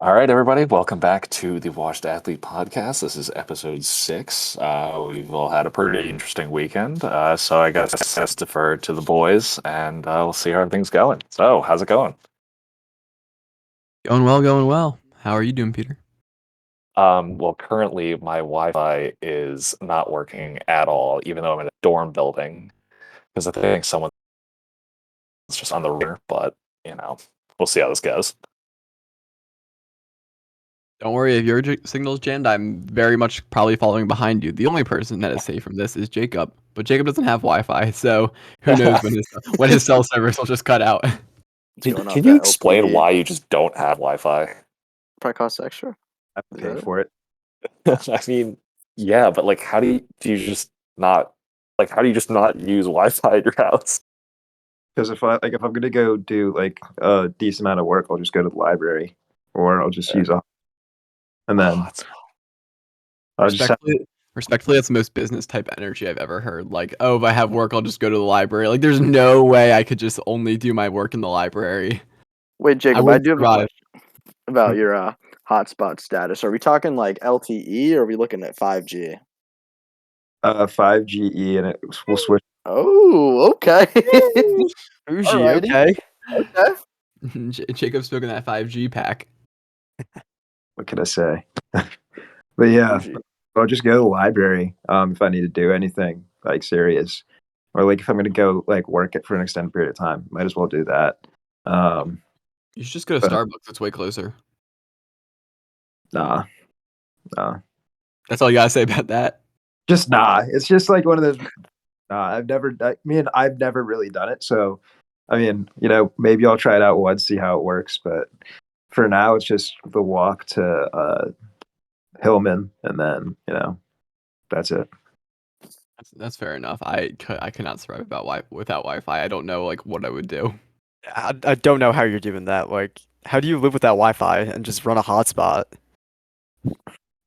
All right, everybody, welcome back to the Washed Athlete Podcast. This is episode 6. We've all had a pretty interesting weekend, so I guess let's defer to the boys, and we'll see how everything's going. So, how's it going? Going well, going well. How are you doing, Peter? Well, currently my Wi-Fi is not working at all, even though I'm in a dorm building, because I think someone's just on the router, but, we'll see how this goes. Don't worry, if your signal's jammed, I'm very much probably following behind you. The only person that is safe from this is Jacob, but Jacob doesn't have Wi-Fi, so who knows when his cell service will just cut out. It's Can, going off can you that explain LTE. why you just don't have Wi-Fi? Probably costs extra. I have to Is pay that it? for it. I mean, yeah, but like, do you just not how do you just not use Wi-Fi at your house? Because if I'm gonna go do like a decent amount of work, I'll just go to the library, or I'll just use a, and then Oh, it's, I'll just have, Respectfully, that's the most business type energy I've ever heard. Like, oh, if I have work, I'll just go to the library. Like, there's no way I could just only do my work in the library. Wait, I Jacob, I wouldn't do have a survive. question about your hotspot status. Are we talking like LTE or are we looking at 5G? 5GE, and will switch. Oh, okay. Bougie, Alrighty. okay. Okay. Jacob's smoking that 5G pack. What can I say? But yeah, Bougie. I'll just go to the library if I need to do anything like serious, or like if I'm gonna go like work it for an extended period of time, might as well do that. You should just go to But- Starbucks. It's way closer. Nah, nah, That's all you gotta say about that. just nah. It's just like one of those. I've never really done it, so I mean, maybe I'll try it out once, see how it works. But for now, it's just the walk to Hillman, and then that's it. That's fair enough. I could not survive without Wi-Fi. I don't know like what I would do. I don't know how you're doing that. Like, how do you live without Wi-Fi and just run a hotspot?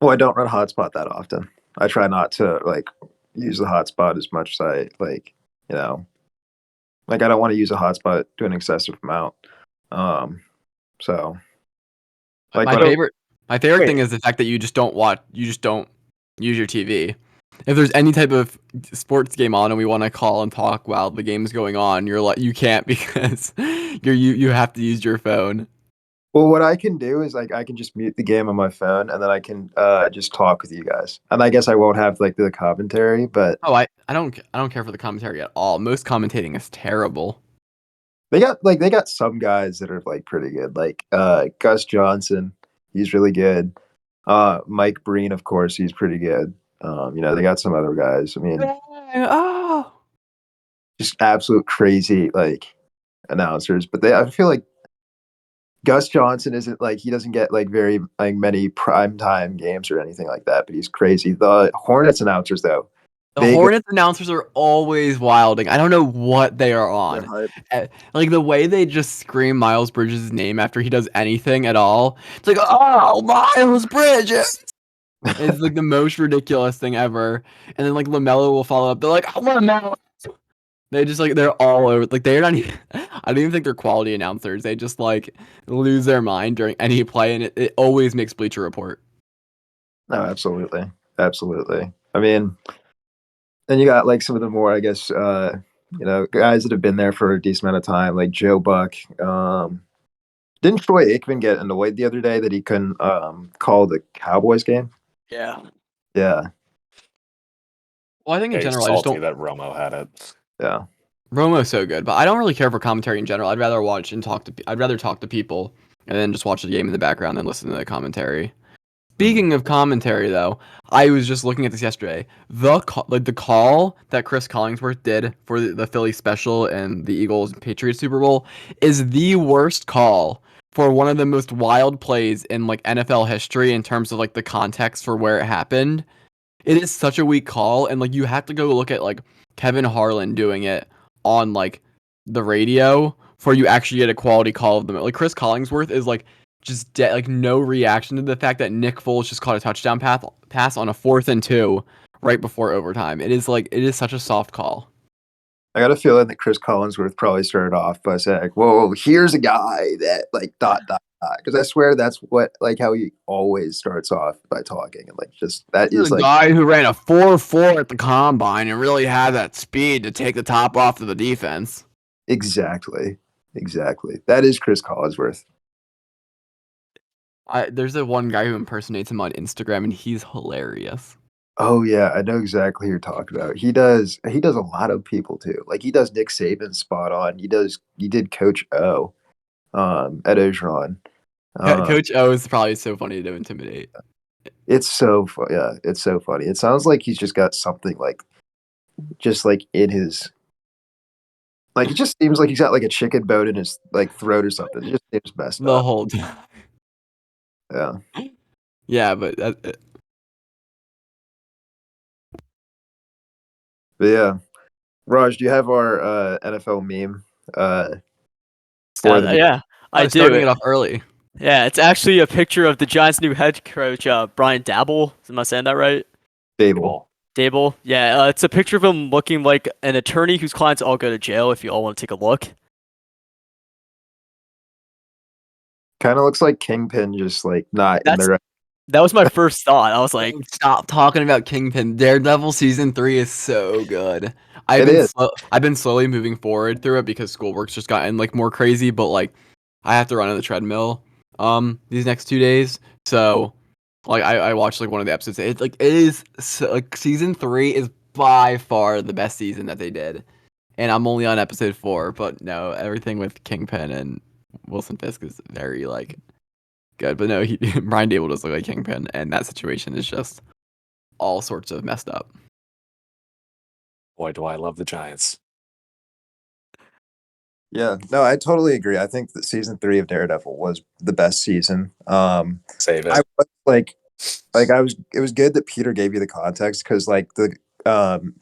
Well, I don't run hotspot that often. I try not to like use the hotspot as much as I like. Like I don't want to use a hotspot to an excessive amount. So like My when I- favorite Wait. thing is the fact that you just don't use your TV. If there's any type of sports game on and we want to call and talk while the game's going on, you can't because you have to use your phone. Well, what I can do is like I can just mute the game on my phone, and then I can just talk with you guys. And I guess I won't have like the commentary, but Oh, I don't care for the commentary at all. Most commentating is terrible. they got some guys that are like pretty good. Like Gus Johnson, he's really good. Mike Breen, of course, he's pretty good. They got some other guys. I mean, Oh, just absolute crazy like announcers. But I feel like Gus Johnson isn't like he doesn't get like very like many primetime games or anything like that, but he's crazy. The Hornets announcers though, the Big- Hornets announcers are always wilding. I don't know what they are They're on. hype. Like the way they just scream Miles Bridges' name after he does anything at all. It's like, oh, Miles Bridges. It's like the most ridiculous thing ever. And then like LaMelo will follow up. They're like, oh, LaMelo. They just like they're all over. Like they're not even. I don't even think they're quality announcers. They just like lose their mind during any play, and it always makes Bleacher Report. No, absolutely, absolutely. I mean, then you got like some of the more, I guess, guys that have been there for a decent amount of time, like Joe Buck. Didn't Troy Aikman get annoyed the other day that he couldn't call the Cowboys game? Yeah. Yeah, Well, I think in yeah, he's general, I just salty don't. that Romo had it. yeah. Romo's so good, but I don't really care for commentary in general. I'd rather watch and talk to. I'd rather talk to people and then just watch the game in the background than listen to the commentary. Speaking of commentary, though, I was just looking at this yesterday. The call that Chris Collingsworth did for the Philly special and the Eagles Patriots Super Bowl is the worst call for one of the most wild plays in like NFL history in terms of like the context for where it happened. It is such a weak call, and like you have to go look at like Kevin Harlan doing it on like the radio for you actually get a quality call of them. Like Chris Collingsworth is like just like no reaction to the fact that Nick Foles just caught a touchdown pass on a 4th and 2 right before overtime. It is such a soft call. I got a feeling that Chris Collinsworth probably started off by saying, "Whoa, here's a guy that like ... because I swear that's what like how he always starts off by talking and like just that This is is a like guy who ran a 4.4 at the combine and really had that speed to take the top off of the defense. exactly that is Chris Collinsworth. There's the one guy who impersonates him on Instagram, and he's hilarious. Oh yeah, I know exactly who you're talking about. He does a lot of people too. Like he does Nick Saban spot on. He did Coach O, at Ogeron. Coach O is probably so funny to intimidate. It's so yeah, it's so funny. It sounds like he's just got something like just like in his like it just seems like he's got like a chicken bone in his like throat or something. It just seems messed The up. whole time. Yeah. Yeah, but But yeah. Raj, do you have our NFL meme for the Yeah, I I was do. starting it off early. Yeah, it's actually a picture of the Giants' new head coach, Brian Dabble. Am I saying that right? Fable? Dable. Yeah, it's a picture of him looking like an attorney whose clients all go to jail. If you all want to take a look. Kind of looks like Kingpin, just like not in the right. That was my first thought. I was like, Stop talking about Kingpin. Daredevil season 3 is so good. It is. I've been slowly moving forward through it because schoolwork's just gotten like more crazy, but like I have to run on the treadmill these next 2 days. So like I watched like one of the episodes. It's like it is so, like season 3 is by far the best season that they did. And I'm only on episode 4, but no, everything with Kingpin and Wilson Fisk is very like good. But no, Brian Dable does look like Kingpin, and that situation is just all sorts of messed up. Boy, do I love the Giants. Yeah, no, I totally agree. I think that season 3 of Daredevil was the best season. Save it. I was like I was. It was good that Peter gave you the context because like the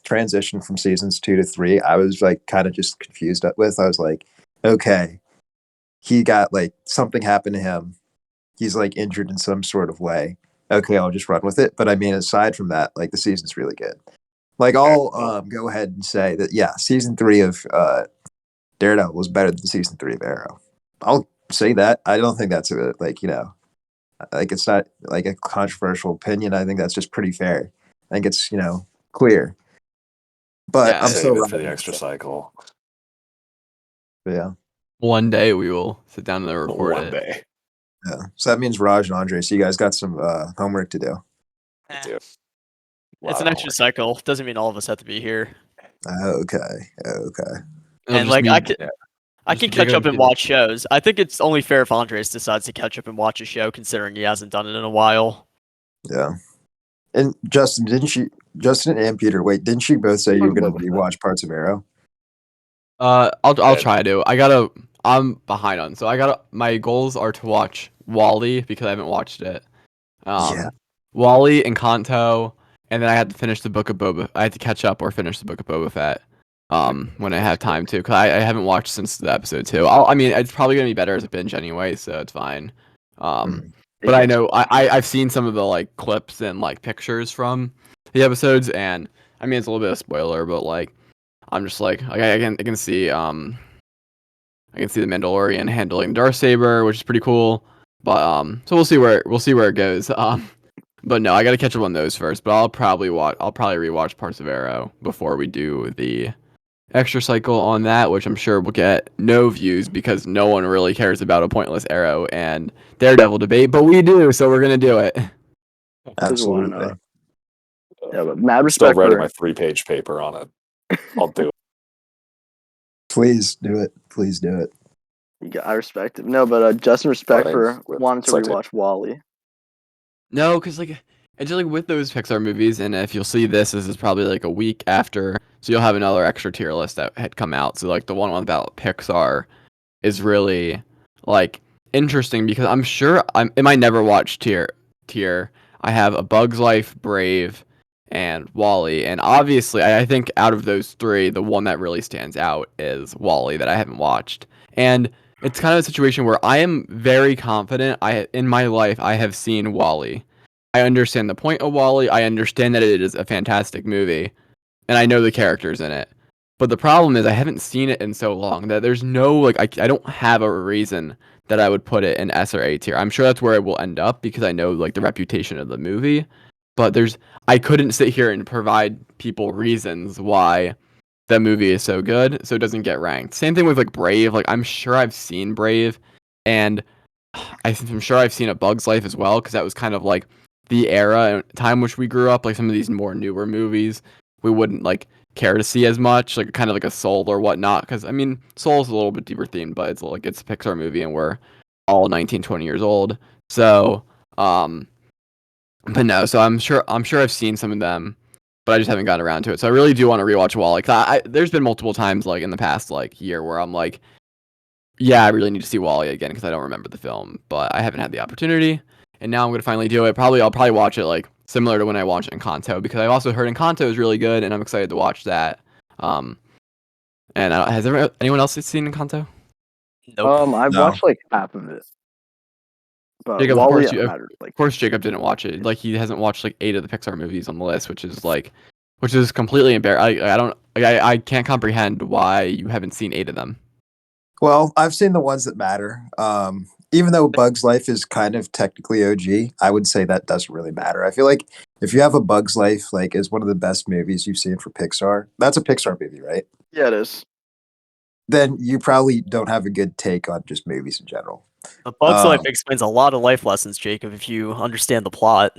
transition from seasons 2 to 3, I was like kind of just confused with. I was like, okay, he got like something happened to him. He's like injured in some sort of way. Okay, I'll just run with it. But I mean, aside from that, like the season's really good. Like I'll go ahead and say that yeah, season 3 of Daredevil was better than season 3 of Arrow. I'll say that. I don't think that's a like like it's not like a controversial opinion. I think that's just pretty fair. I think it's clear. But Yeah, I'm Save so it for the extra cycle. yeah. One day we will sit down and record One it. day. Yeah. So that means Raj and Andre. So you guys got some homework to do. Dude. it's Lot an of extra homework. cycle. Doesn't mean all of us have to be here. Okay. It'll And just like be- I can just be catch bigger up and than- watch shows. I think it's only fair if Andres decides to catch up and watch a show, considering he hasn't done it in a while. Yeah. And Justin and Peter, wait, didn't you both say you were going to rewatch parts of Arrow? I'll Good. try to. I'm behind on. So my goals are to watch Wally because I haven't watched it. Yeah. Wally and Kanto, and then I had to finish the book of Boba. I had to catch up or finish the book of Boba Fett. When I have time to, because I haven't watched since the episode 2. I mean, it's probably gonna be better as a binge anyway, so it's fine. But I know I've seen some of the like clips and like pictures from the episodes, and I mean it's a little bit of a spoiler, but like I'm just like I can see I can see the Mandalorian handling Darksaber, which is pretty cool. But so we'll see where it goes. But no, I gotta catch up on those first. But I'll probably rewatch parts of Arrow before we do the extra cycle on that, which I'm sure will get no views because no one really cares about a pointless Arrow and Daredevil debate, but we do, so we're gonna do it. Absolutely. Yeah, but mad Still respect writing for my 3-page paper on it. I'll do it. Please do it. Please do it. I respect it. No, but Justin, respect Alright, for wanting to excited. rewatch Wally. No, because like it's just like with those Pixar movies, and if you'll see this is probably like a week after, so you'll have another extra tier list that had come out. So like the one about Pixar is really like interesting because I'm sure in my never watched tier I have A Bug's Life, Brave, and Wally, and obviously I think out of those 3, the one that really stands out is Wally that I haven't watched, and it's kind of a situation where I am very confident in my life I have seen Wally. I understand the point of Wally. I understand that it is a fantastic movie, and I know the characters in it. But the problem is I haven't seen it in so long that there's no like I don't have a reason that I would put it in S or A tier. I'm sure that's where it will end up because I know like the reputation of the movie. But I couldn't sit here and provide people reasons why the movie is so good, so it doesn't get ranked. Same thing with like Brave. Like I'm sure I've seen Brave, and I'm sure I've seen A Bug's Life as well because that was kind of like the era and time which we grew up. Like some of these more newer movies, we wouldn't like care to see as much, like kind of like a Soul or whatnot. Because I mean, Soul's a little bit deeper themed, but it's like it's a Pixar movie, and we're all 19, 20 years old. So, but no. So I'm sure I've seen some of them, but I just haven't gotten around to it. So I really do want to rewatch Wall. Like there's been multiple times like in the past like year where I'm like, yeah, I really need to see Wall-E again because I don't remember the film, but I haven't had the opportunity, and now I'm gonna finally do it. I'll probably watch it like similar to when I watched Encanto because I've also heard Encanto is really good, and I'm excited to watch that. Um, and anyone else seen Encanto? Nope. I've No. watched like half of it, but Jacob, Wally, of like course, Jacob didn't watch it. Like he hasn't watched like 8 of the Pixar movies on the list, which is completely embarrassing. I don't, I can't comprehend why you haven't seen 8 of them. Well, I've seen the ones that matter. Even though Bug's Life is kind of technically OG, I would say that doesn't really matter. I feel like if you have A Bug's Life like is one of the best movies you've seen for Pixar, that's a Pixar movie, right? yeah, it is. Then you probably don't have a good take on just movies in general. A Bug's Life Um, explains a lot of life lessons, Jacob, if you understand the plot.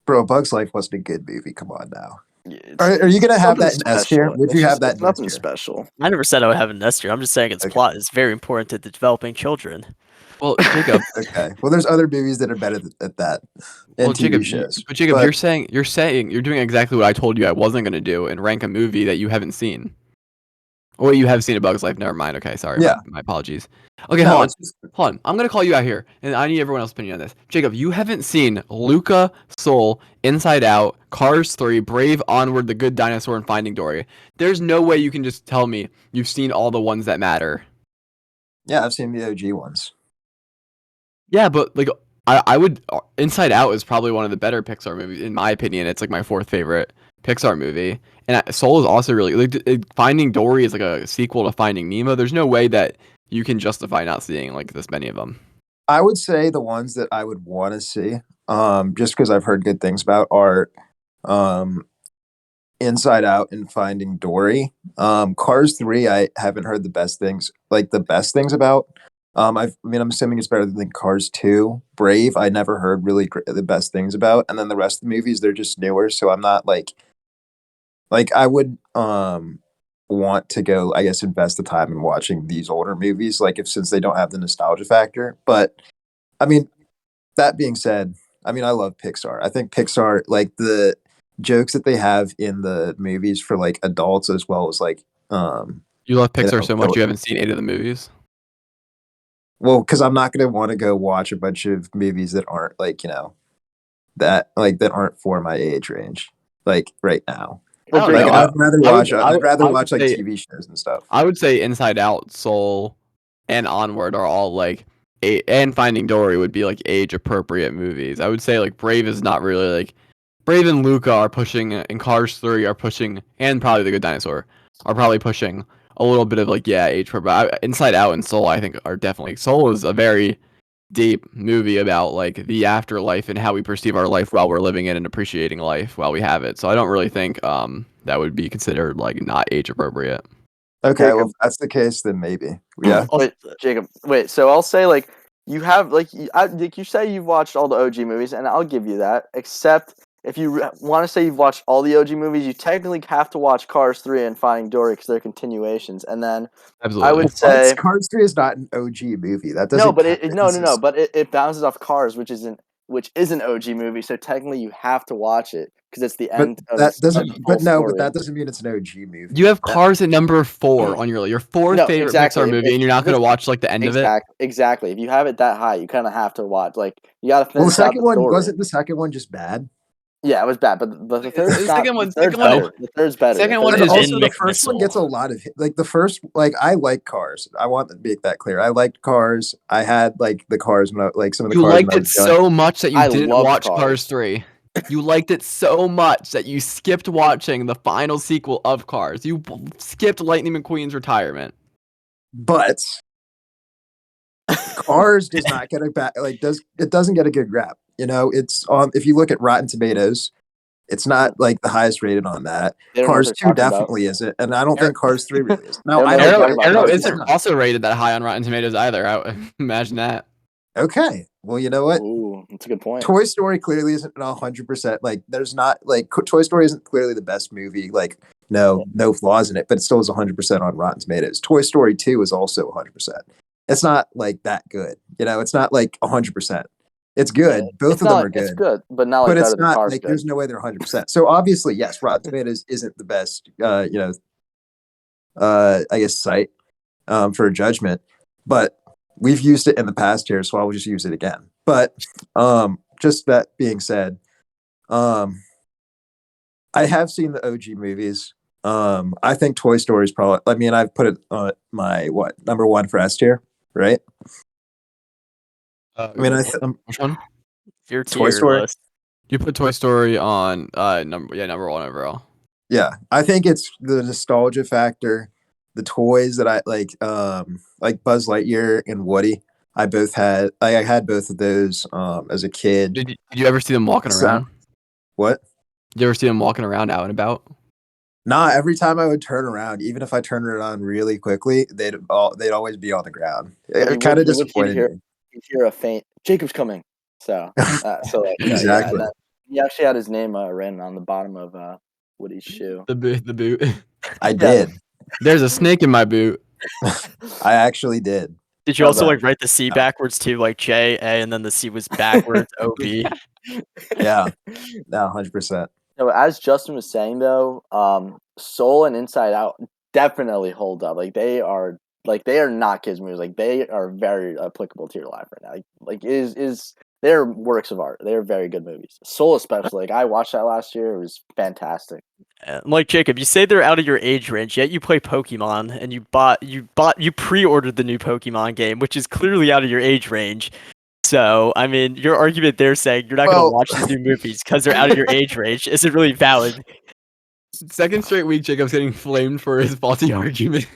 Bro, Bug's Life wasn't a good movie. Come on now. Yeah, Are you gonna have nothing that in S tier? special. Would you have that It's in S nothing tier? special. I never said I would have an S tier. I'm just saying its Okay. plot is very important to the developing children. Well, Jacob, Okay. Well, there's other movies that are better at that, and TV shows. but Jacob, But you're doing exactly what I told you I wasn't gonna do and rank a movie that you haven't seen. Oh, wait, you have seen A Bug's Life. Never mind. Okay, sorry. yeah, My apologies. Okay, no, hold on. it's just Hold on. I'm gonna call you out here, and I need everyone else's opinion on this. Jacob, you haven't seen Luca, Soul, Inside Out, Cars 3, Brave, Onward, The Good Dinosaur, and Finding Dory. There's no way you can just tell me you've seen all the ones that matter. yeah. I've seen the OG ones. Yeah, but like I would Inside Out is probably one of the better Pixar movies in my opinion. It's like my 4th favorite Pixar movie. And Soul is also really like Finding Dory is like a sequel to Finding Nemo. There's no way that you can justify not seeing like this many of them. I would say the ones that I would want to see, just because I've heard good things about, are um, Inside Out and Finding Dory. Cars 3, I haven't heard the best things about. I'm assuming it's better than Cars 2. Brave, I never heard the best things about, and then the rest of the movies they're just newer, so I'm not like I would want to go, I guess, invest the time in watching these older movies, like if since they don't have the nostalgia factor. But I mean, that being said, I mean I love Pixar. I think Pixar, like the jokes that they have in the movies for like adults as well as like You love you Pixar know so much you haven't seen 8 of the movies. well, because I'm not gonna want to go watch a bunch of movies that aren't like, that aren't for my age range, like right now. Well, I don't Like know. Jacob, I'd rather I would watch like say TV shows and stuff. I would say Inside Out, Soul, and Onward are all like and Finding Dory would be like age appropriate movies. I would say like Brave is not really like Brave and Luca are pushing, and Cars 3 are pushing, and probably The Good Dinosaur are probably pushing a little bit of like age appropriate. Inside Out and Soul I think are definitely. Soul is a very deep movie about like the afterlife and how we perceive our life while we're living it and appreciating life while we have it. So I don't really think that would be considered like not age appropriate. Okay, well, Jacob. if that's the case, then maybe. Yeah. Wait, Jacob. Wait. So I'll say like you have like you say you've watched all the OG movies, and I'll give you that. Except if you want to say you've watched all the OG movies, you technically have to watch Cars 3 and Finding Dory because they're continuations. And then I Absolutely. would say Cars 3 is not an OG movie. That no, doesn't but count. no. But it bounces off Cars, which is an OG movie. So technically, you have to watch it because it's the But end of that of doesn't. the full But no. story. But that doesn't mean it's an OG movie. You have That- Cars at number 4 on your 4th No, favorite exactly. Pixar movie, and you're not gonna watch like the end of it. Exactly. If you have it that high, you kind of have to watch. Like you got to well, the finish out second the one story. wasn't the second one just bad. Yeah, it was bad, but the third's The not. second one- The third's second one- better. The third's better. second The one third's is better. Also, in the first one McMissile. gets a lot of like the first. Like I like Cars. I want to make that clear. I liked Cars. I had like the Cars when I like some of the You Cars liked when I it was young. so much that you I didn't loved watch Cars. Cars 3. You liked it so much that you skipped watching the final sequel of Cars. You skipped Lightning McQueen's retirement. But Cars does not get a back like does it doesn't get a good rap. You know, it's if you look at Rotten Tomatoes, it's not like the highest rated on that. They don't know what Cars they're 2 talking about. definitely isn't, and I don't Arrow, think Cars 3 really is. They No, don't I know don't what get they're it. talking Arrow about. Cars isn't 1. also rated that high on Rotten Tomatoes either. Imagine that. Okay. Well, you know what? Ooh, that's a good point. Toy Story clearly isn't 100%. Like, there's not like Toy Story isn't clearly the best movie. Like, no flaws in it, but it still is 100% on Rotten Tomatoes. Toy Story 2 is also 100%. It's not like that good. You know, it's not like 100%. It's Yeah, good. Both it's of them not. are It's good, good, but not like but better it's than not Cars. like Good. there's no way they're 100%. So obviously, yes, Rotten Tomatoes isn't the best. I guess site for a judgment, but we've used it in the past here, so I'll just use it again. But just that being said, um, I have seen the OG movies. I think Toy Story is probably. I mean, I've put it on my number one for S tier, right? I mean, Which one? Your Toy tier Story. list. You put Toy Story on number one overall. Yeah, I think it's the nostalgia factor, the toys that I like Buzz Lightyear and Woody. I had both of those as a kid. Did you ever see them walking So, around? what? Did you ever see them walking around out and about? Nah, every time I would turn around, even if I turned it on really quickly, they'd always be on the ground. But It kind of you would disappointed me. hear a faint "Jacob's coming." So, yeah, Exactly. and then he actually had his name written on the bottom of Woody's shoe. The boot. I did. There's a snake in my boot. I actually did. Did you Love also that. like write the C backwards too, like J A, and then the C was backwards O B? Yeah, no, 100%. No, as Justin was saying though, Soul and Inside Out definitely hold up. They are not kids movies. Like they are very applicable to your life right now. Like is they're works of art. They're very good movies. Soul especially. Like I watched that last year. It was fantastic. Like Jacob, you say they're out of your age range, yet you play Pokemon, and you pre-ordered the new Pokemon game, which is clearly out of your age range. So, I mean, your argument there saying you're not going to Well, watch these new movies because they're out of your age range isn't really valid. Second straight week, Jacob's getting flamed for his faulty argument.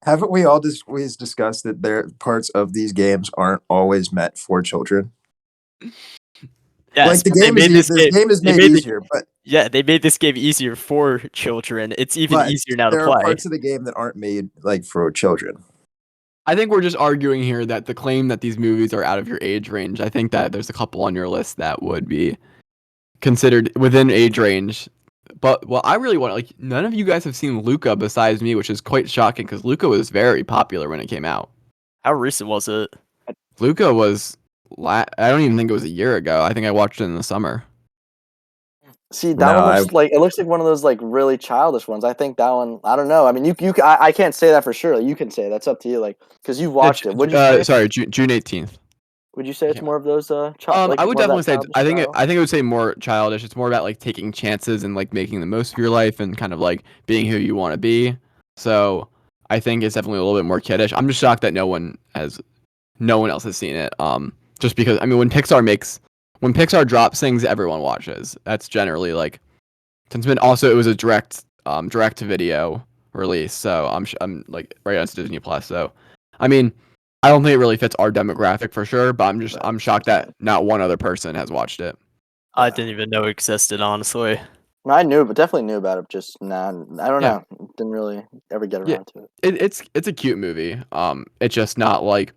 haven't we always discussed that there parts of these games aren't always meant for children? Yes, Like the but they game made this game is they made made easier, they made this game easier for children. It's even but easier now to there are play. parts of the game that aren't made like for children. I think we're just arguing here that the claim that these movies are out of your age range. I think that there's a couple on your list that would be considered within age range. But well, I really want none of you guys have seen Luca besides me, which is quite shocking because Luca was very popular when it came out. How recent was it? Luca was I don't even think it was a year ago. I think I watched it in the summer. See, that No, one looks like one of those like really childish ones. I think that one. I don't know. I mean, I can't say that for sure. You can say that's up to you. Like, because you watched it. Would you say? Sorry, June 18th. Would you say it's more of those I would definitely say I think I would say more childish. It's more about like taking chances and like making the most of your life and kind of like being who you want to be. So I think it's definitely a little bit more kiddish. I'm just shocked that no one else has seen it. Just because I mean when Pixar drops things, everyone watches. That's generally like since it was a direct to video release, so I'm like right on Disney Plus. So I mean, I don't think it really fits our demographic for sure, but I'm shocked that not one other person has watched it. I didn't even know it existed, honestly. I knew, but definitely knew about it. Just I don't Yeah. know. Didn't really ever get Yeah. around to it. It's a cute movie. It's just not like.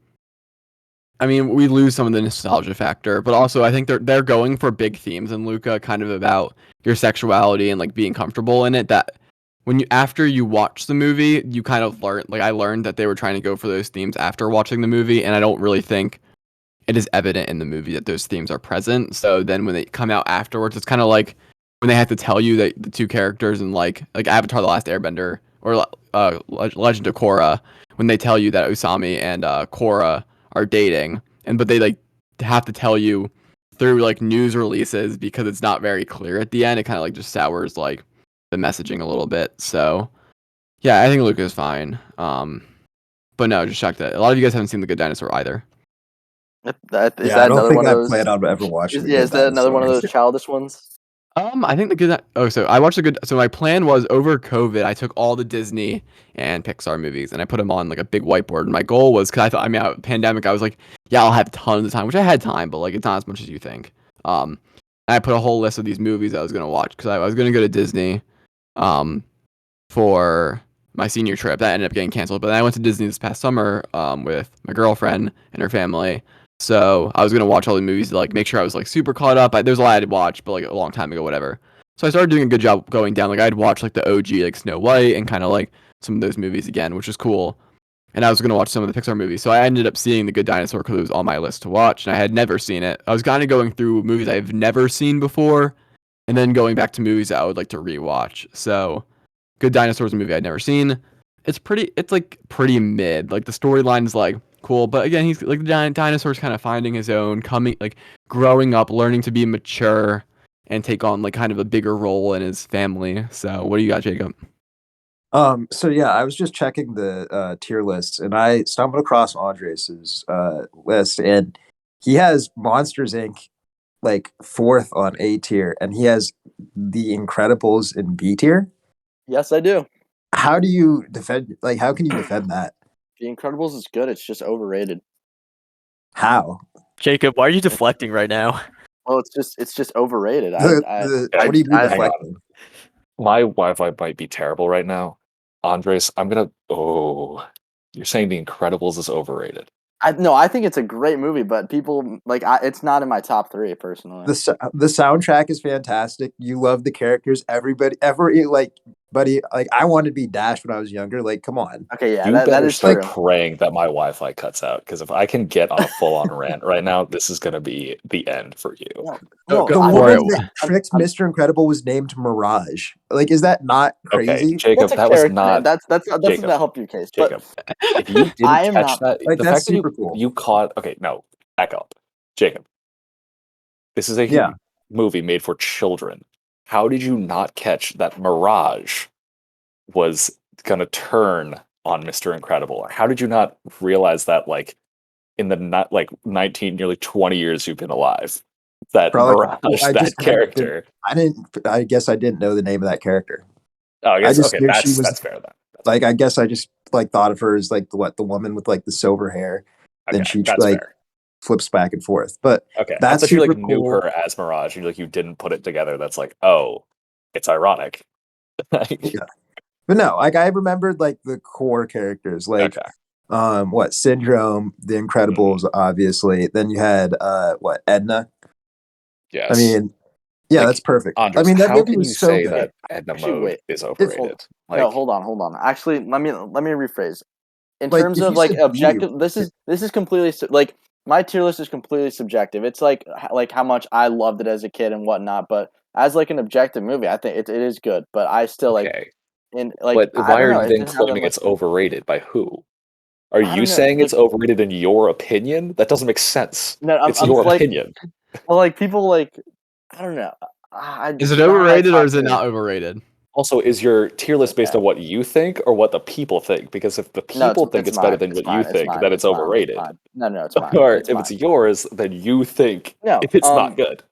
I mean, we lose some of the nostalgia factor, but also I think they're going for big themes in Luca, kind of about your sexuality and like being comfortable in it. That after you watch the movie, you kind of learn. Like I learned that they were trying to go for those themes after watching the movie, and I don't really think it is evident in the movie that those themes are present. So then when they come out afterwards, it's kind of like when they have to tell you that the two characters in like Avatar: The Last Airbender or Legend of Korra, when they tell you that Usami and Korra are dating, but they like have to tell you through like news releases because it's not very clear at the end. It kind of like just sours like the messaging a little bit. So yeah, I think Luca's fine. But no, just shocked that a lot of you guys haven't seen The Good Dinosaur either. Is Yeah, that I don't another think one of I those? plan on ever watching. Is that another one of those childish ones? I think the good. So I watched the good. So my plan was over COVID, I took all the Disney and Pixar movies and I put them on like a big whiteboard. And my goal was because I thought, I mean, pandemic, I was like, yeah, I'll have tons of time, which I had time, but like it's not as much as you think. And I put a whole list of these movies I was gonna watch because I was gonna go to Disney, um, for my senior trip. That ended up getting canceled. But then I went to Disney this past summer, with my girlfriend and her family. So I was gonna watch all the movies to like make sure I was like super caught up. There's a lot I had to watch, but like a long time ago, whatever. So I started doing a good job going down. Like I'd watch like the OG like Snow White and kind of like some of those movies again, which was cool. And I was gonna watch some of the Pixar movies. So I ended up seeing The Good Dinosaur because it was on my list to watch, and I had never seen it. I was kind of going through movies I've never seen before, and then going back to movies that I would like to rewatch. So Good Dinosaur is a movie I'd never seen. It's like pretty mid. Like the storyline is like cool, but again, he's like the dinosaur's kind of finding his own, coming like growing up, learning to be mature and take on like kind of a bigger role in his family. So, what do you got, Jacob? So yeah, I was just checking the tier lists, and I stumbled across Andres's list, and he has Monsters Inc. like fourth on A tier, and he has The Incredibles in B tier. Yes, I do. How do you defend? Like, how can you defend that? The Incredibles is good. It's just overrated. How? Jacob, why are you deflecting right now? Well, it's just overrated. What do you mean I- deflecting? My Wi-Fi might be terrible right now. Andres, I'm gonna. Oh, you're saying The Incredibles is overrated. no, I think it's a great movie, but people like it's not in my top 3 personally. The soundtrack is fantastic. You love the characters. Everybody, buddy, like I wanted to be Dash when I was younger. Like, come on. Okay, yeah, You that better is start true. praying that my Wi-Fi cuts out, because if I can get on a full-on rant right now, this is gonna be the end for you. No, The go for woman it. that tricked Mr. Incredible was named Mirage. Like, is that not Okay, crazy? Jacob, that's a that was character. not That's Jacob. doesn't help your case. Jacob, But if you I didn't am catch not that, Like, the that's fact that super cool. you caught. Okay, no, back up, Jacob. This is a Yeah. movie made for children. How did you not catch that Mirage was gonna turn on Mr. Incredible? How did you not realize that, like, in the not like 19, nearly 20 years you've been alive, that Probably. Mirage, I that just hadn't been- character? I didn't. I guess I didn't know the name of that character. Oh, I I guess just okay, knew she was that's fair then. That's like. I guess I just like thought of her as like the woman with like the silver hair. okay, Then she that's like fair. flips back and forth. But Okay, I that's thought you super like knew cool. her as Mirage, and you didn't put it together. That's like, oh, it's ironic. Like, Yeah. But no, like I remembered like the core characters, like okay, what Syndrome, The Incredibles, obviously. Then you had what Edna. yes. I mean, yeah, Like, that's perfect. I Andres, mean, that how movie can you was so say good. that Edna Actually, Mode wait. is Hold, overrated? no, Like, hold on. Actually, let me rephrase. In Like, terms if of you like said B, objective, this is completely like my tier list is completely subjective. It's like how much I loved it as a kid and whatnot. But as like an objective movie, I think it is good. But I still like okay, like but I why don't are know. you It then didn't have that claiming much. it's overrated? By who? Are I you don't know. saying Like it's overrated in your opinion? That doesn't make sense. no, It's I'm your like opinion. well, like people like I don't know. Is It's it not my overrated or top is it 3. not overrated? Also, is your tier list based Okay. on what you think or what the people think? Because if the No, people think it's it's better mine. than It's what you mine. It's think, mine. then it's It's mine. It's overrated. mine. No, it's mine. Or It's if mine. it's yours, then you think No, it's not good.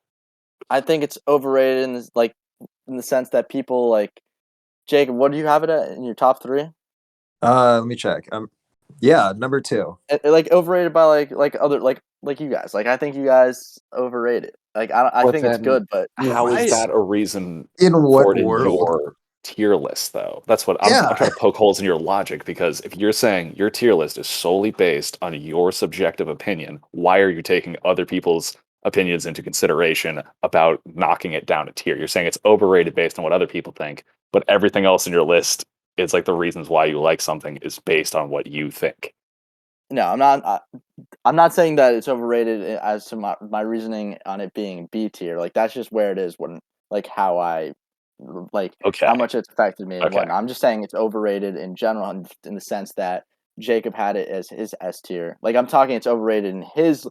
I think it's overrated in this, like in the sense that people like Jacob. What do you have it at in your top 3? let me check. Yeah, number 2. Like overrated by like other like you guys. Like I think you guys overrated. Like I But think it's then good, but how is I that a reason In for what it in world? your tier list, though? That's what I'm Yeah, trying to poke holes in your logic, because if you're saying your tier list is solely based on your subjective opinion, why are you taking other people's opinions into consideration about knocking it down a tier? You're saying it's overrated based on what other people think, but everything else in your list is like the reasons why you like something is based on what you think. no, I'm not. I'm not saying that it's overrated as to my reasoning on it being B tier. Like that's just where it is when like how I like how Okay. much it's affected me and Okay. whatnot. I'm just saying it's overrated in general in the sense that Jacob had it as his S tier. Like I'm talking, it's overrated in his I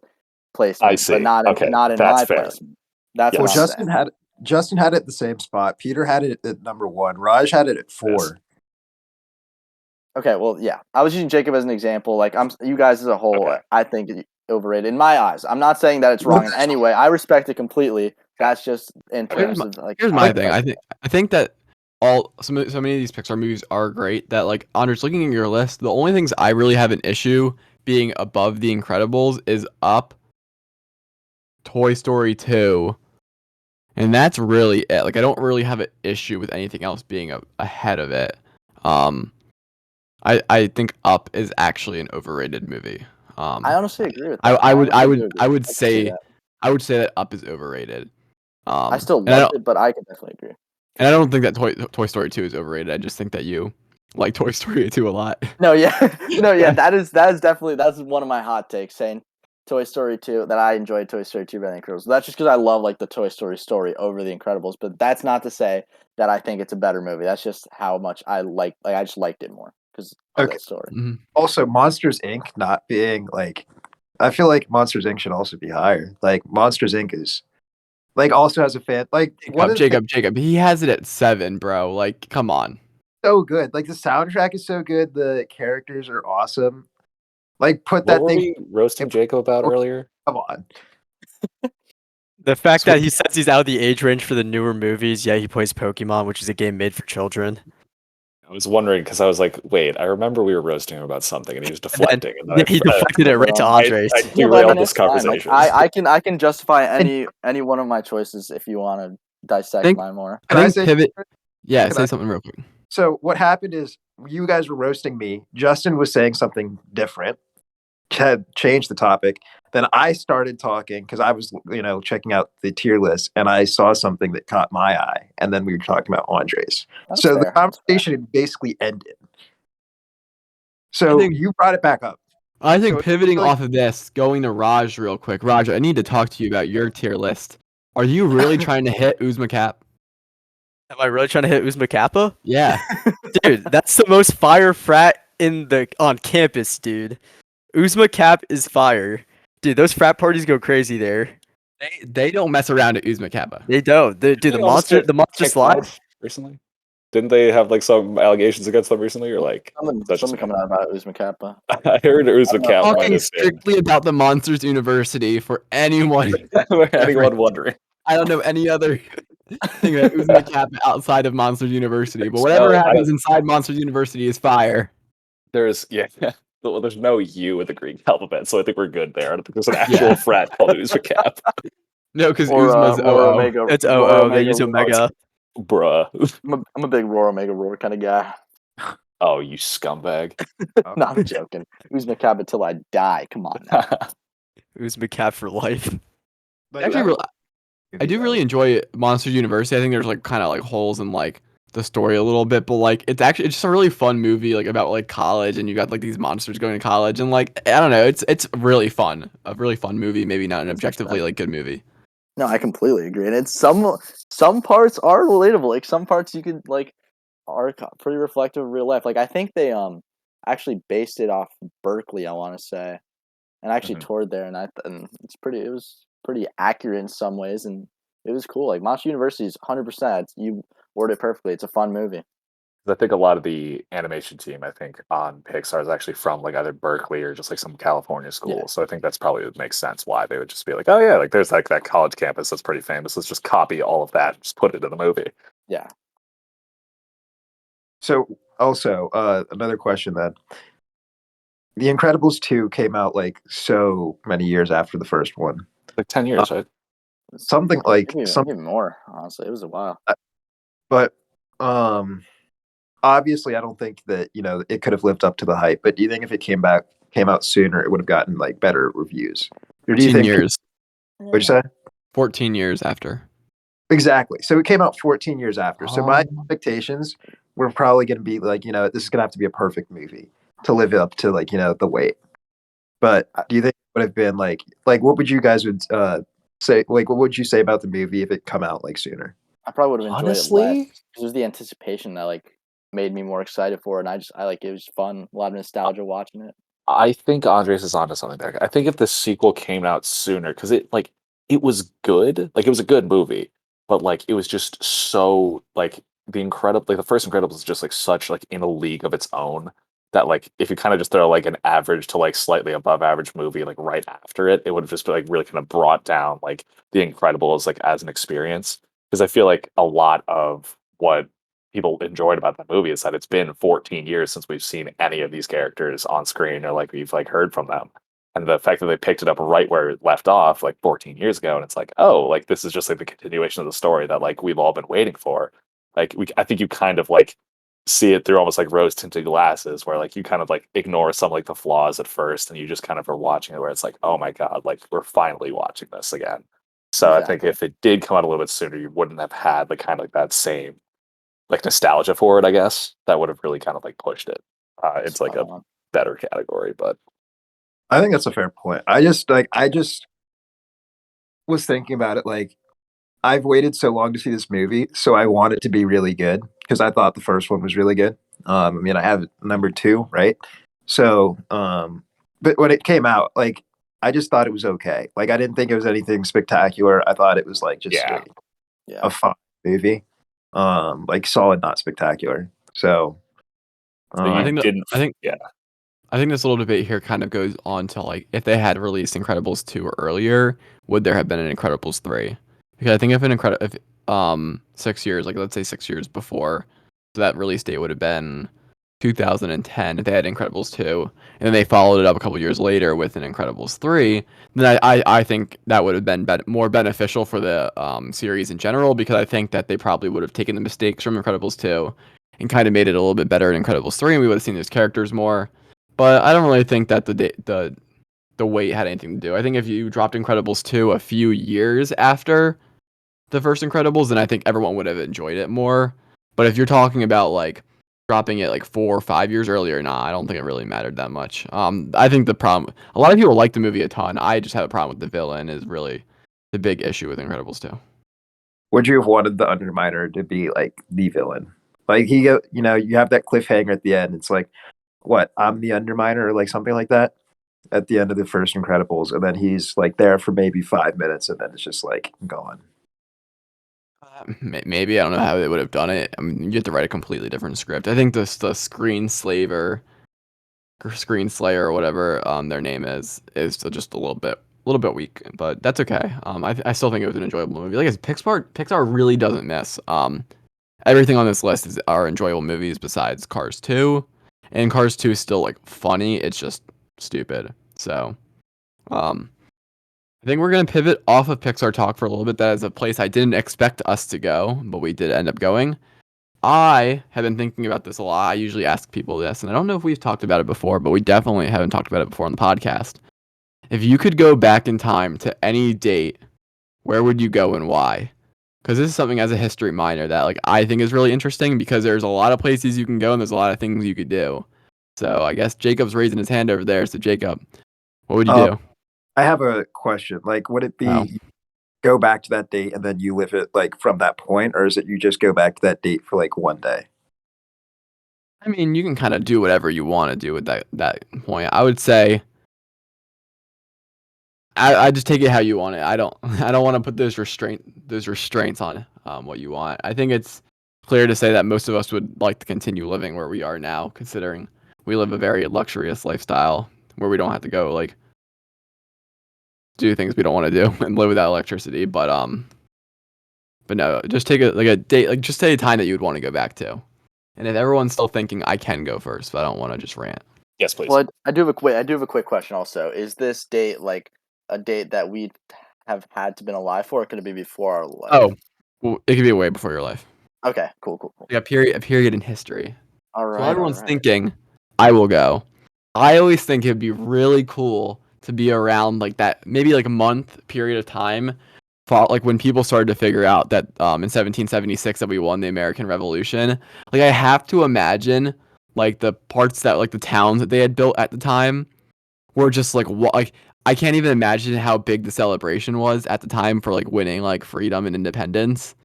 placement, but see. Okay. not in That's my fair. placement. That's well, what I'm Yes. saying. Justin had it at the same spot. Peter had it at number 1. Raj had it at 4. Okay, well, yeah, I was using Jacob as an example. Like you guys as a whole, Okay. I think it's overrated in my eyes. I'm not saying that it's wrong in any way. I respect it completely, That's just in Okay. terms of like. Here's I my like thing. I think that so many of these Pixar movies are great. That like Andres, looking at your list, the only things I really have an issue being above The Incredibles is Up, Toy Story 2, and that's really it. Like I don't really have an issue with anything else being ahead of it. Um, I think Up is actually an overrated movie. I honestly agree with I, that. I would I honestly do would agree. I would I can see say that. I would say that Up is overrated. I still And I loved don't it, but I can definitely agree. and I don't think that Toy Story 2 is overrated. I just think that you like Toy Story 2 a lot. No, yeah, no, yeah. That's definitely one of my hot takes. Saying Toy Story 2 that I enjoyed Toy Story 2 better than Incredibles. That's just because I love like the Toy Story story over the Incredibles. But that's not to say that I think it's a better movie. That's just how much I like. Like I just liked it more because of Okay. that story. Mhm. Also, Monsters Inc. not being like, I feel like Monsters Inc. should also be higher. Like Monsters Inc. is like also has a fan like one of the things Jacob, he has it at 7, bro. Like, come on. so good. Like the soundtrack is so good. The characters are awesome. Like put What that were thing. we roasting Jacob about earlier? Come on. The fact So- that he says he's out of the age range for the newer movies, yeah, he plays Pokemon, which is a game made for children. I was wondering because I was like, wait, I remember we were roasting him about something and he was And deflecting, and then then he deflected it right to I- Andres. I Yeah, but I derailed mean, this it's fine. Like conversation. I can justify any one of my choices if you want to dissect Think- mine more. I Can I think say pivot. Yeah, Can say I- something real quick. So what happened is you guys were roasting me. Justin was saying something different. Had changed the topic. Then I started talking because I was, checking out the tier list, and I saw something that caught my eye. And then we were talking about Andres. That's So the fair. That's fair. conversation had basically ended. So think- you brought it back up. I think So it's pivoting like- off of this, going to Raj real quick. Raj, I need to talk to you about your tier list. Are you really trying to hit Uzma Cap? Am I really trying to hit Uzma Kappa? Yeah. Dude, that's the most fire frat on campus, dude. Uzma Cap is fire. Dude, those frat parties go crazy there. They don't mess around at Uzma Kappa. They don't. Dude, They the almost monster got kicked slide. off recently. Didn't they have like some allegations against them recently, or like that's just Something coming out about Uzma Kappa. I heard Uzma Cat might Talking have been strictly about the Monsters University for anyone. for anyone wondering. I don't know any other thing that Uzma Kappa outside of Monsters University, but whatever So, happens inside Monsters University is fire. There's well, there's no U in the Greek alphabet, so I think we're good there. I don't think there's an actual frat called Uzma Cap. No, because Or Uzma's Roar OO. Omega. It's Roar OO. They use Roar. Omega. Bruh. I'm a big Roar Omega Roar kind of guy. Oh, you scumbag. No, I'm joking. Uzma Kappa till I die. Come on now. Uzma Cap for life. But Actually, that- I do really enjoy Monsters University. I think there's like kind of like holes in like the story a little bit, but like it's just a really fun movie like about like college, and you got like these monsters going to college, and like I don't know, it's really fun, a really fun movie. Maybe not an objectively like good movie. No, I completely agree. And it's some parts are relatable. Like some parts you could like are pretty reflective of real life. Like I think they actually based it off Berkeley, I want to say, and actually Mhm. toured there, and it was pretty accurate in some ways, and it was cool. Like Monster University is 100%. You worded it perfectly. It's a fun movie. I think a lot of the animation team, I think, on Pixar is actually from like either Berkeley or just like some California school. Yeah. So I think that's probably what makes sense why they would just be like, oh yeah, like there's like that college campus that's pretty famous. Let's just copy all of that and just put it in the movie. Yeah. So also, another question then. The Incredibles 2 came out like so many years after the first one. Like 10 years, right? Something like Maybe some even more. Honestly, it was a while. but obviously I don't think that, it could have lived up to the hype, but do you think if it came out sooner it would have gotten like better reviews? Or do you 14 think years. What'd you say? 14 years after. Exactly. So it came out 14 years after. So my Oh. expectations were probably going to be like, this is going to have to be a perfect movie to live up to like, the wait. But do you think it would have been like what would you guys would say? Like, what would you say about the movie if it come out like sooner? I probably would have enjoyed it less Honestly, because it was the anticipation that like made me more excited for it, and I like it was fun, a lot of nostalgia watching it. I think Andres is onto something there. I think if the sequel came out sooner, because it was good, like it was a good movie, but like it was just so like the first Incredibles is just like such like in a league of its own that like if you kind of just throw like an average to like slightly above average movie like right after it, it would have just been like really kind of brought down like The Incredibles like as an experience. Because I feel like a lot of what people enjoyed about that movie is that it's been 14 years since we've seen any of these characters on screen or like we've like heard from them. And the fact that they picked it up right where it left off like 14 years ago, and it's like, oh, like this is just like the continuation of the story that like we've all been waiting for. Like I think you kind of like see it through almost like rose tinted glasses where like you kind of like ignore some like the flaws at first and you just kind of are watching it where it's like, oh my god, like we're finally watching this again. So I think Exactly. if it did come out a little bit sooner, you wouldn't have had like kind of like that same like nostalgia for it, I guess. That would have really kind of like pushed it into like Spot a on. better category. But I think that's a fair point. I just was thinking about it like I've waited so long to see this movie, so I want it to be really good because I thought the first one was really good. I mean, I have number two, right? So, but when it came out, like, I just thought it was okay. Like, I didn't think it was anything spectacular. I thought it was like just yeah, Yeah. a fun movie, like solid, not spectacular. So, so you I think that didn't, I think yeah, I think this little debate here kind of goes on to like if they had released Incredibles 2 earlier, would there have been an Incredibles 3? Because I think if 6 years, like let's say 6 years before, so that release date would have been 2010 if they had Incredibles 2, and then they followed it up a couple years later with an Incredibles 3, then I think that would have been more beneficial for the series in general because I think that they probably would have taken the mistakes from Incredibles 2 and kind of made it a little bit better in Incredibles 3, and we would have seen those characters more. But I don't really think that the wait had anything to do. I think if you dropped Incredibles 2 a few years after the first Incredibles, then I think everyone would have enjoyed it more. But if you're talking about like dropping it like 4 or 5 years earlier, nah, I don't think it really mattered that much. I think the problem, a lot of people like the movie a ton. I just have a problem with the villain is really the big issue with Incredibles 2. would you have wanted the Underminer to be like the villain? Like you know, you have that cliffhanger at the end. It's like, what? I'm the Underminer, or like something like that at the end of the first Incredibles, and then he's like there for maybe 5 minutes, and then it's just like gone. Maybe I don't know how they would have done it. I mean, you have to write a completely different script. I think the Screen Slayer or whatever their name is just a little bit weak, but that's okay. I still think it was an enjoyable movie. Like I said, Pixar really doesn't miss. Everything on this list are enjoyable movies besides Cars 2, and Cars 2 is still like funny. It's just stupid. So, um, I think we're gonna pivot off of Pixar talk for a little bit. That is a place I didn't expect us to go, but we did end up going. I have been thinking about this a lot. I usually ask people this, and I don't know if we've talked about it before, but we definitely haven't talked about it before on the podcast. If you could go back in time to any date, where would you go and why? Because this is something as a history minor that like I think is really interesting because there's a lot of places you can go and there's a lot of things you could do. So I guess Jacob's raising his hand over there. So Jacob, what would you Um, do? I have a question. Like, would it Oh, be go back to that date and then you live it like from that point, or is it you just go back to that date for like one day? I mean, you can kind of do whatever you want to do at that point. I would say I just take it how you want it. I don't I don't want to put those restraints on what you want. I think it's clear to say that most of us would like to continue living where we are now, considering we live a very luxurious lifestyle where we don't have to go like do things we don't want to do and live without electricity. But no, just take it like a date, like just say a time that you would want to go back to. And if everyone's still thinking, I can go first, but I don't want to just rant. yes, please. Well, I do have a quick question. Also, is this date like a date that we have had to been alive for? Or could it be before our life? Oh, well, it could be way before your life. Okay. Cool. Like a period in history. All So while right. everyone's thinking, I will go. I always think it'd be really cool to be around like that, maybe like a month period of time, like when people started to figure out that in 1776 that we won the American Revolution. Like I have to imagine like the parts that like the towns that they had built at the time were just like what like I can't even imagine how big the celebration was at the time for like winning like freedom and independence.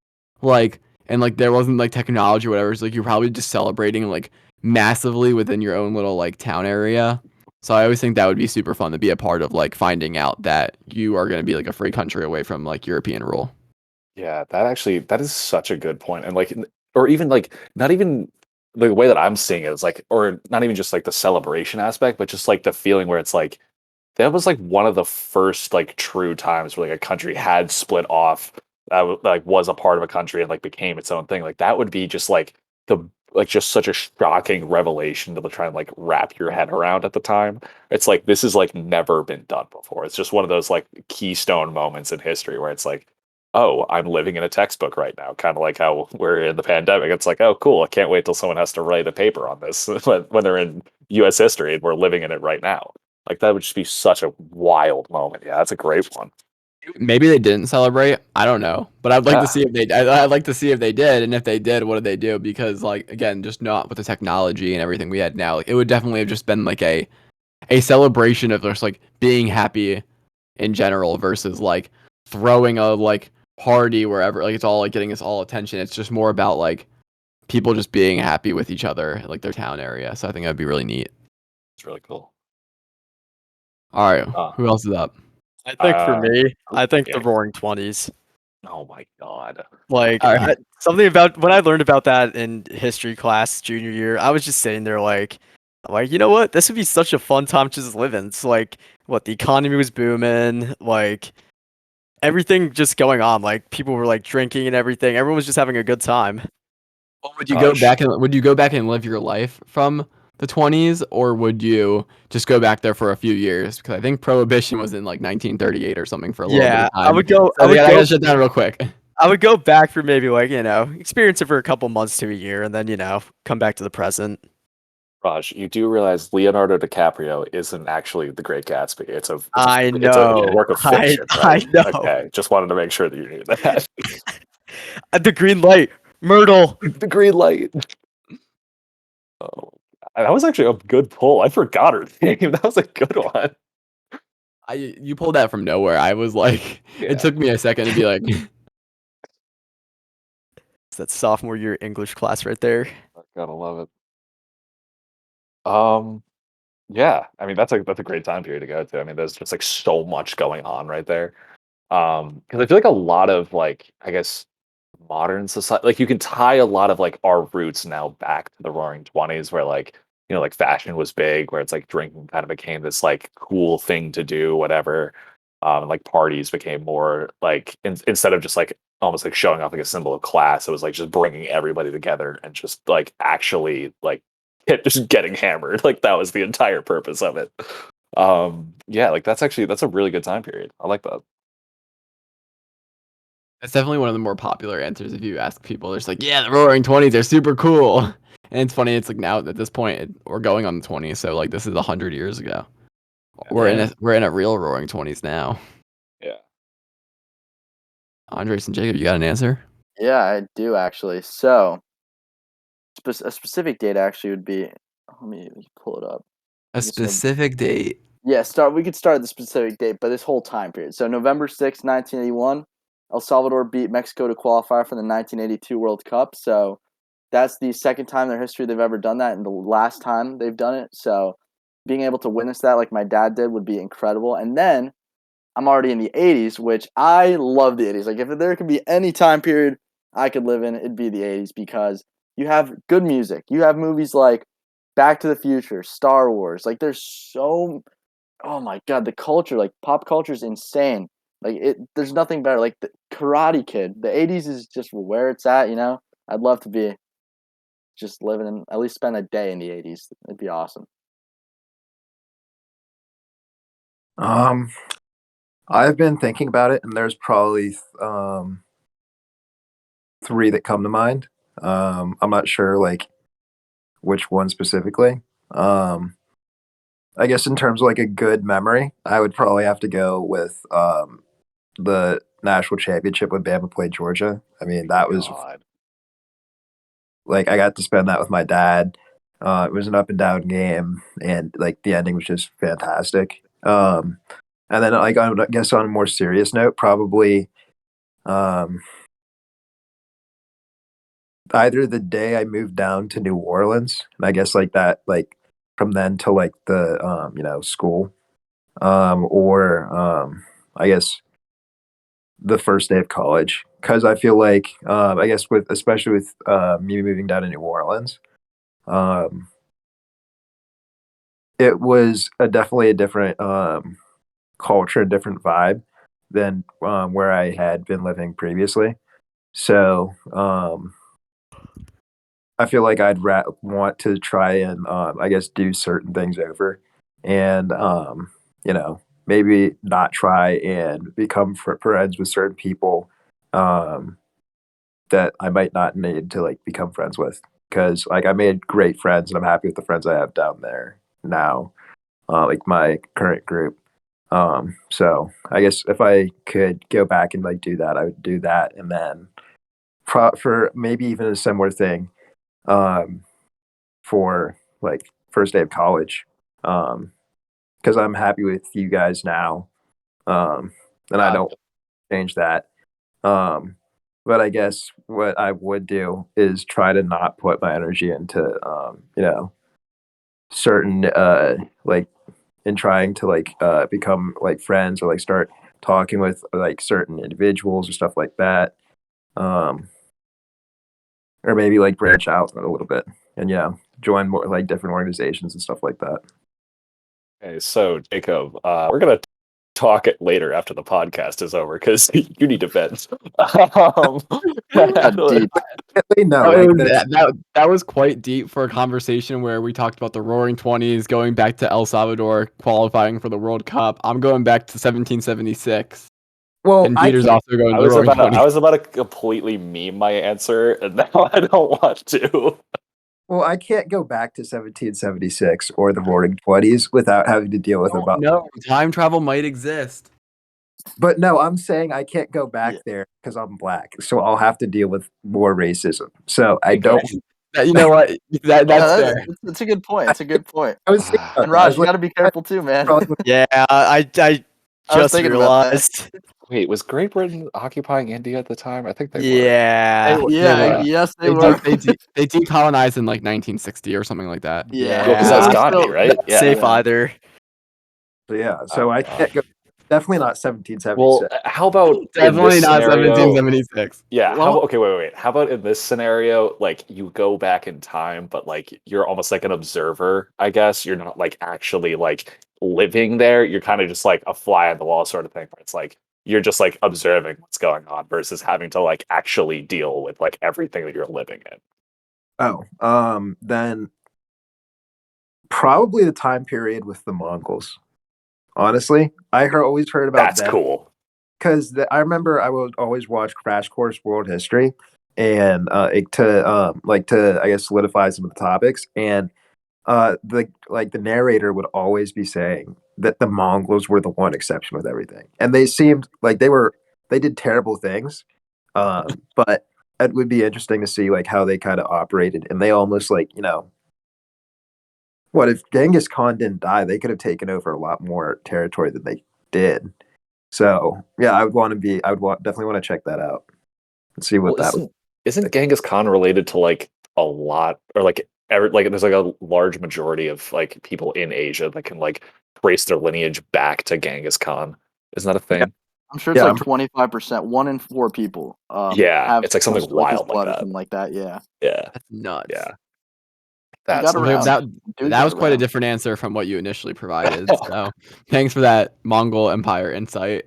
Like and like there wasn't like technology or whatever. It's like you're probably just celebrating like massively within your own little like town area. So I always think that would be super fun to be a part of like finding out that you are going to be like a free country away from like European rule. Yeah, that is such a good point. And like or even like not even the way that I'm seeing it is like, or not even just like the celebration aspect, but just like the feeling where it's like that was like one of the first like true times where like a country had split off, like was a part of a country and like became its own thing. Like that would be just like the like just such a shocking revelation to try and like wrap your head around at the time. It's like this has like never been done before. It's just one of those like keystone moments in history where it's like, oh, I'm living in a textbook right now. Kind of like how we're in the pandemic. It's like, oh, cool. I can't wait till someone has to write a paper on this when they're in U.S. history and we're living in it right now. Like that would just be such a wild moment. Yeah, that's a great one. Maybe they didn't celebrate. I don't know, but I'd like to Yeah, see if they. I'd like to see if they did, and if they did, what did they do? Because like again, just not with the technology and everything we had now, like it would definitely have just been like a celebration of just like being happy in general versus like throwing a like party wherever like it's all like getting us all attention. It's just more about like people just being happy with each other, like their town area. So I think that'd be really neat. it's really cool. All right, Uh, who else is up? I think for me, I think yeah. the Roaring Twenties. Oh my god. Like All right. something about when I learned about that in history class junior year, I was just sitting there like you know what? This would be such a fun time to just live in. It's like what the economy was booming, like everything just going on. Like people were like drinking and everything. Everyone was just having a good time. Would you go Gosh. back and would you go back and live your life from the 20s, or would you just go back there for a few years? Because I think prohibition was in like 1938 or something for a little bit Yeah, of time. I So would yeah, I go gotta shut down real quick. I would go back for maybe like, experience it for a couple months to a year and then, come back to the present. Raj, you do realize Leonardo DiCaprio isn't actually the Great Gatsby. I It's a know. work of I fiction, I right? know. Okay, just wanted to make sure that you knew that. The green light, Myrtle. The green light. Oh, that was actually a good pull. I forgot her name. That was a good one. You pulled that from nowhere. I was like, it Yeah, took me a second to be like, It's that sophomore year English class right there. I gotta love it. Um, yeah, I mean that's a great time period to go to. I mean, there's just like so much going on right there. Because I feel like a lot of like I guess modern society, like you can tie a lot of like our roots now back to the Roaring Twenties, where like like fashion was big, where it's like drinking kind of became this like cool thing to do, whatever. Like parties became more like instead of just like almost like showing off like a symbol of class, it was like just bringing everybody together and just like actually like just getting hammered. Like that was the entire purpose of it. Yeah, like that's a really good time period. I like that. that's definitely one of the more popular answers if you ask people. They're just like, yeah, the Roaring 20s are super cool. And it's funny, it's like now at this point we're going on the 20s, so like this is 100 years ago. Yeah. We're in a real Roaring 20s now. Yeah. Andres and Jacob, you got an answer? Yeah, I do actually. So, a specific date actually would be. Let me pull it up. A I'm just gonna. specific date. Yeah, We could start at the specific date, but this whole time period. So November 6th, 1981, El Salvador beat Mexico to qualify for the 1982 World Cup. So that's the second time in their history they've ever done that, and the last time they've done it. So being able to witness that, like my dad did, would be incredible. And then I'm already in the 80s, which I love the 80s. Like if there could be any time period I could live in, it'd be the 80s because you have good music. You have movies like Back to the Future, Star Wars. Like there's so oh my god, the culture, like pop culture is insane. Like there's nothing better. Like the Karate Kid, the '80s is just where it's at. I'd love to be just living in at least spend a day in the '80s. It'd be awesome. Um, I've been thinking about it, and there's probably three that come to mind. I'm not sure like which one specifically. Um, I guess in terms of like a good memory, I would probably have to go with the national championship when Bama played Georgia. I mean, that was God. like I got to spend that with my dad. It was an up and down game, and like the ending was just fantastic. And then like I guess on a more serious note, probably um, either the day I moved down to New Orleans, and I guess like that, like from then to like the school, or I guess the first day of college, because I feel like I guess with especially with me moving down to New Orleans. um, it was definitely a different culture, a different vibe than where I had been living previously. So I feel like want to try and I guess do certain things over, and maybe not try and become friends with certain people um, that I might not need to like become friends with, because like I made great friends and I'm happy with the friends I have down there now, like my current group. So I guess if I could go back and like do that, I would do that, and then for maybe even a similar thing um, for like first day of college, because I'm happy with you guys now, and I don't change that. Um, but I guess what I would do is try to not put my energy into certain like in trying to like become like friends or like start talking with like certain individuals or stuff like that. Um, or maybe like branch out a little bit and join more like different organizations and stuff like that. Okay, so Jacob, we're gonna talk it later after the podcast is over because you need to vent. Um, Deep. No, Oh, like that was quite deep for a conversation where we talked about the Roaring Twenties, going back to El Salvador, qualifying for the World Cup. I'm going back to 1776, well, and I Peter's can't. also going I to the was Roaring about to, I 20s. was about to completely meme my answer, and now I don't want to. Well, I can't go back to 1776 or the Roaring Twenties without having to deal with about. No, time travel might exist. But no, I'm saying I can't go Yeah. back there because I'm black, so I'll have to deal with more racism. So I Jacob, don't. You know what? That's No, fair. that's a good point. It's a good point. I was thinking And about that. I Raj, was you like, got to be careful too, man. probably Yeah, I I was just thinking about that. realized. wait, was Great Britain occupying India at the time? I think they were. They Yeah. were- Yeah, they were. yes, they They were. they decolonized in like 1960 or something like that. Yeah, Well, because but that was we're Yeah. Gandhi, still. right? Yeah. Safe Yeah. either. yeah. So Oh I god. can't go. Definitely not Well, 1776. how about in Definitely this not scenario? 1776. Yeah. How Well, about, okay, wait. How about in this scenario, like you go back in time, but like you're almost like an observer, I guess. You're not like actually like living there. You're kind of just like a fly on the wall sort of thing, where it's like you're just like observing what's going on versus having to like actually deal with like everything that you're living in. Oh, then probably the time period with the Mongols. Honestly, always heard about That's them cool. because I remember I would always watch Crash Course World History, and to I guess solidify some of the topics, and the narrator would always be saying that the Mongols were the one exception with everything, and they seemed like they did terrible things, but it would be interesting to see like how they kind of operated, and they almost like what if Genghis Khan didn't die, they could have taken over a lot more territory than they did. So yeah, I would definitely want to check that out and see Well, what that was isn't like. Genghis Khan related to like a lot or like like there's like a large majority of like people in Asia that can like trace their lineage back to Genghis Khan. Isn't that a Yeah, thing? I'm sure it's yeah, like 25%. 1 in 4 people Yeah, have it's like some something sort like his wild like blood or that. something like that. Yeah, Yeah, That's nuts. yeah, he that's got That, around. nuts. that Dude that got was quite a around. different answer from what you initially provided. So thanks for that Mongol Empire insight.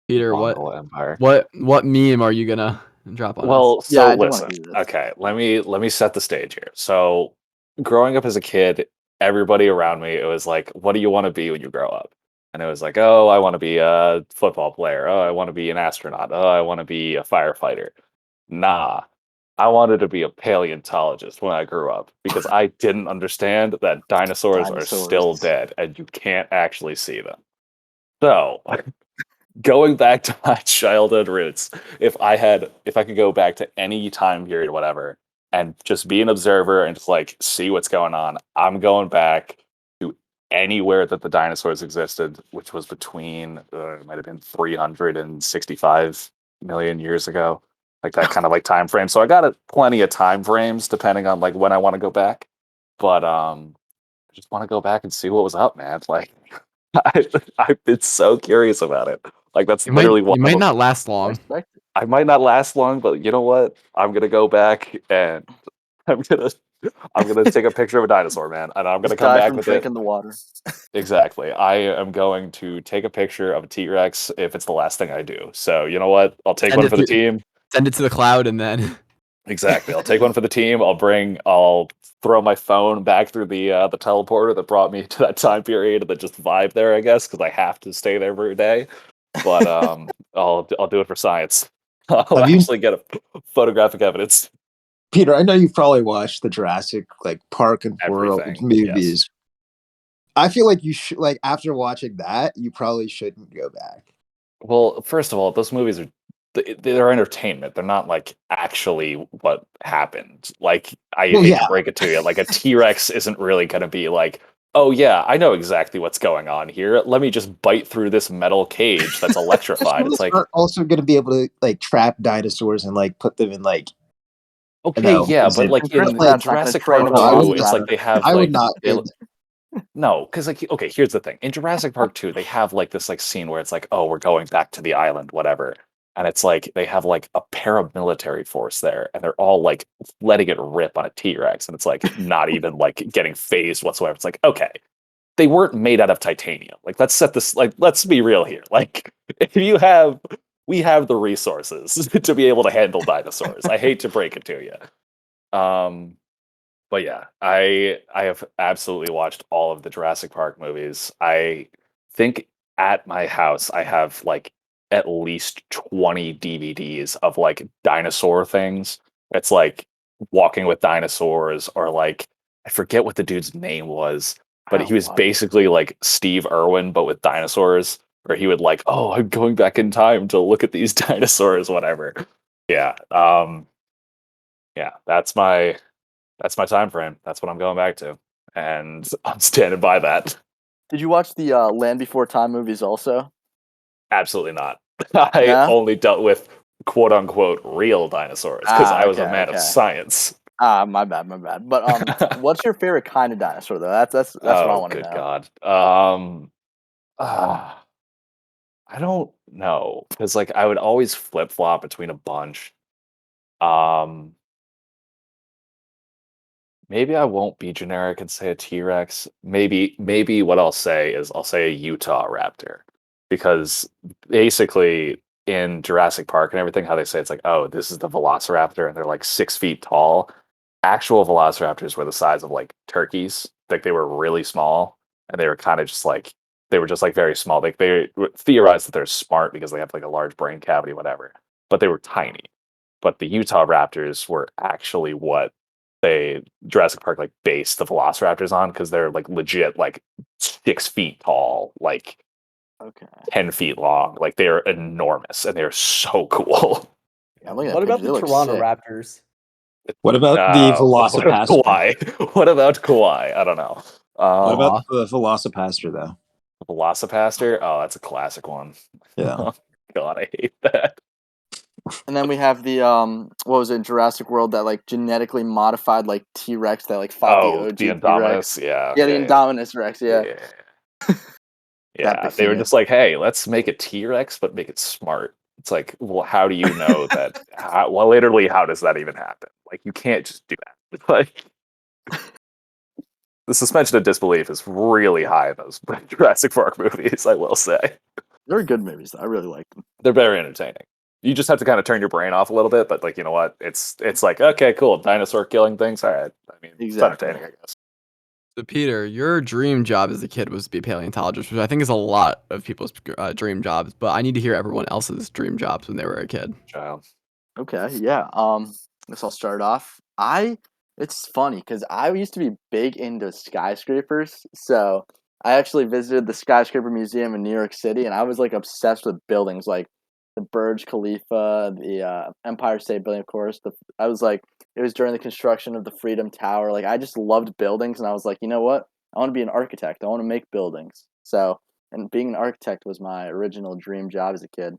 Peter, Mongol Empire. what meme are you gonna drop on us? Well, Yeah, so I do want listen. to hear this. Okay, let me set the stage here. So, growing up as a kid, everybody around me, it was like, "What do you want to be when you grow up?" And it was like, "Oh, I want to be a football player. Oh, I want to be an astronaut. Oh, I want to be a firefighter." Nah, I wanted to be a paleontologist when I grew up because I didn't understand that dinosaurs are still Dinosaurs. dead and you can't actually see them. So, going back to my childhood roots, if I could go back to any time period, whatever, and just be an observer and just like see what's going on, I'm going back to anywhere that the dinosaurs existed, which was between it might have been 365 million years ago, like that kind of like time frame. So I got plenty of time frames depending on like when I want to go back, but I just want to go back and see what was up, man. Like I, I've been so curious about it. Like that's literally one You of might them. not last I long. respect it. I might not last long, but you know what? I'm gonna go back and I'm gonna I'm gonna take a picture of a dinosaur, man, and I'm gonna Just come die back from with drinking it. the water. Exactly. I am going to take a picture of a T-Rex if it's the last thing I do. So you know what? I'll take Send one it for the to- team. Send it to the cloud and then. Exactly. I'll take one for the team. I'll throw my phone back through the teleporter that brought me to that time period and then just vibe there, I guess, because I have to stay there for a day. But I'll do it for science. I'll Have you, actually get a photographic evidence. Peter? I know you've probably watched the Jurassic like Park and World Everything. Yes. movies. I feel like you should like after watching that, you probably shouldn't go back. Well, first of all, those movies are they're entertainment. They're not like actually what happened. Like I Well, hate to yeah, break it to you, like a T-Rex isn't really going to be like, "Oh yeah, I know exactly what's going on here. Let me just bite through this metal cage that's electrified." It's Dinosaurs like, aren't also going to be able to like trap dinosaurs and like put them in like okay, yeah, but exhibit. like Chris in Pratt's not gonna Jurassic train Park him No, a I would 2, it's not. like velociraptor. they have I would like not. no, because like okay, here's the thing. In Jurassic Park 2, they have like this like scene where it's like, oh, we're going back to the island, whatever. And it's like they have like a paramilitary force there, and they're all like letting it rip on a T-Rex, and it's like not even like getting phased whatsoever. It's like, okay, they weren't made out of titanium. Like let's set this like let's be real here. Like if you have we have the resources to be able to handle dinosaurs. I hate to break it to you. But yeah, I have absolutely watched all of the Jurassic Park movies. I think at my house I have like at least 20 DVDs of like dinosaur things. It's like Walking with Dinosaurs or like I forget what the dude's name was, but he was basically like Steve Irwin but with dinosaurs where he would like, "Oh, I'm going back in time to look at these dinosaurs whatever." Yeah. Yeah, that's my time frame. That's what I'm going back to, and I'm standing by that. Did you watch the Land Before Time movies also? Absolutely not. I No. only dealt with quote unquote real dinosaurs because I was a Okay, man of okay. science. My bad, my bad. But what's your favorite kind of dinosaur though? That's what I Oh, want to good know. God. Ah, I don't know because like I would always flip flop between a bunch. Um, Maybe I won't be generic and say a T-Rex. Maybe what I'll say is I'll say a Utah raptor. Because basically in Jurassic Park and everything, how they say it's like, oh, this is the Velociraptor and they're like 6 feet tall. Actual Velociraptors were the size of like turkeys. Like they were really small and they were kind of just like they were just like very small. Like they theorized that they're smart because they have like a large brain cavity, whatever. But they were tiny. But the Utah Raptors were actually what they Jurassic Park like based the Velociraptors on because they're like legit like 6 feet tall, like Okay. 10 feet long. Like they're enormous and they're so cool. Yeah, I'm looking at What about pictures. the They look Toronto sick. Raptors? What about the What about Velocipaster? Kawhi? What about Kawhi? I don't know. What about Um, Aw. the Velocipaster though? Velocipaster. Oh, that's a classic one. Yeah. Oh, God, I hate that. And then we have the what was it, Jurassic World that like genetically modified like T Rex that like fought the Oh, the OG T Rex. Indominus. Yeah. Yeah, the Okay. Indominus Rex. Yeah, Yeah. that Yeah, they were behemoth. just like, "Hey, let's make a T-Rex, but make it smart." It's like, well, how do you know that? Well, literally, how does that even happen? Like, you can't just do that. Like, the suspension of disbelief is really high in those Jurassic Park movies. I will say They're good movies. Though. I really like them. they're very entertaining. You just have to kind of turn your brain off a little bit, but like, you know what? It's like, okay, cool, dinosaur killing things. All right, I mean, it's Exactly. entertaining, I guess. So Peter, your dream job as a kid was to be a paleontologist, which I think is a lot of people's dream jobs. But I need to hear everyone else's dream jobs when they were a kid. Child. Okay, yeah. Guess I'll start off. It's funny because I used to be big into skyscrapers. So I actually visited the Skyscraper Museum in New York City, and I was like obsessed with buildings, like the Burj Khalifa, the Empire State Building, of course. I was like, it was during the construction of the Freedom Tower. Like I just loved buildings, and I was like, you know what? I want to be an architect. I want to make buildings. So, and being an architect was my original dream job as a kid.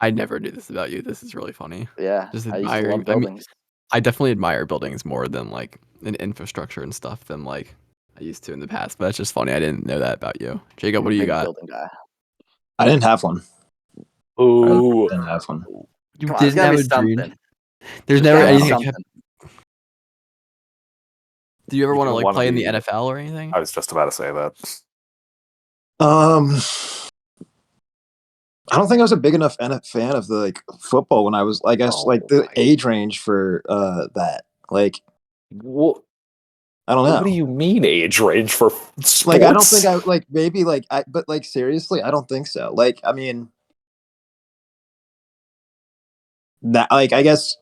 I never knew this about you. This is really funny. Yeah, Just I used to love admiring. I mean, buildings. I definitely admire buildings more than like an infrastructure and stuff than like I used to in the past. But it's just funny. I didn't know that about you, Jacob. What do you Big got? building guy. I didn't have one. I Ooh, didn't have one. You Come on, there's didn't gotta have be a dream. something. There's There's never gotta be anything that something. kept. Do you ever You want to don't like want to play in the be. NFL or anything? I was just about to say that. Um, I don't think I was a big enough fan of the like football when I was, I guess, like Oh the my. age range for that. Like, What, I don't what do know. you mean age range for Like, I don't think sports? I like maybe like but like seriously, I don't think so. Like, I mean, that like I guess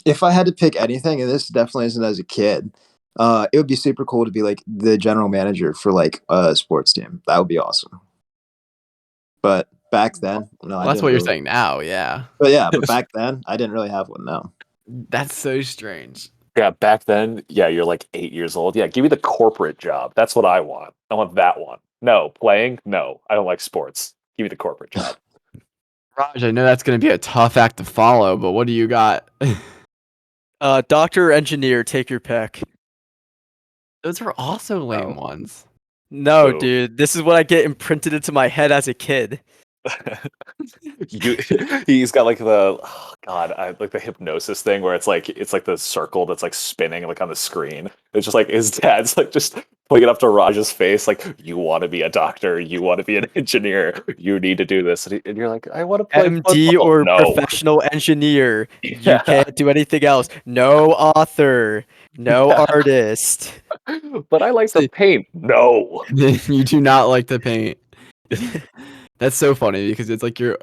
if I had to pick anything, and this definitely isn't as a kid, it would be super cool to be like the general manager for like a sports team. That would be awesome. But back then, no, I Well, that's didn't what you're really. saying now. Yeah, But yeah, but back then, I didn't really have one. No. that's so strange. Yeah, back then, yeah, you're like 8 years old. Yeah, give me the corporate job. That's what I want. I want that one. No, playing? No, I don't like sports. Give me the corporate job. Raj, I know that's gonna be a tough act to follow, but what do you got? Doctor or engineer, take your pick. Those are also lame Oh, ones. No, boo. dude, this is what I get imprinted into my head as a kid. You, he's got like the oh God, like the hypnosis thing where it's like the circle that's like spinning like on the screen. It's just like his dad's like just putting it up to Raj's face, like you want to be a doctor, you want to be an engineer, you need to do this, and you're like, I want to play MD football. or No, professional engineer. You yeah, can't do anything else. No author. No yeah, artist. but I like to So paint. No, you do not like to paint. That's so funny because it's like your.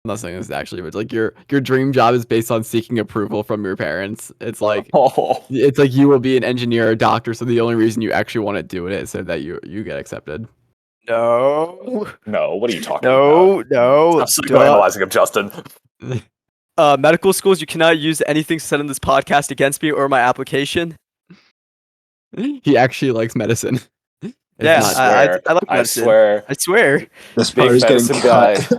I'm not saying this actually, but it's like your dream job is based on seeking approval from your parents. oh It's like you will be an engineer or a doctor, so the only reason you actually want to do it is so that you get accepted. No. no, what are you talking about? No. No. Stop Duh. psychoanalyzing him, Justin. Medical schools, you cannot use anything said in this podcast against me or my application. He actually likes medicine. It's I Yeah, not. swear, I like I medicine. swear, I swear. This part big is getting medicine cut. guy.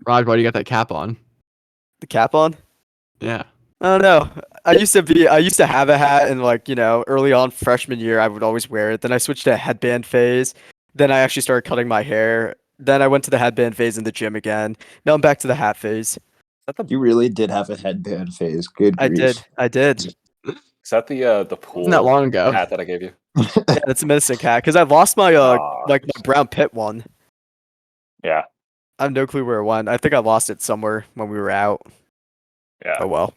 Raj, why do you got that cap on? The cap on? Yeah. I don't know. I used to have a hat and like, early on freshman year I would always wear it. Then I switched to a headband phase. Then I actually started cutting my hair. Then I went to the headband phase in the gym again. Now I'm back to the hat phase. You really did have a headband phase. Good I grief. did. I did. Is that the Wasn't that pool long ago. hat that I gave you? Yeah, that's a medicine hat because I lost my Ah, like my brown pit one. yeah, I have no clue where it went. I think I lost it somewhere when we were out. yeah, Oh well.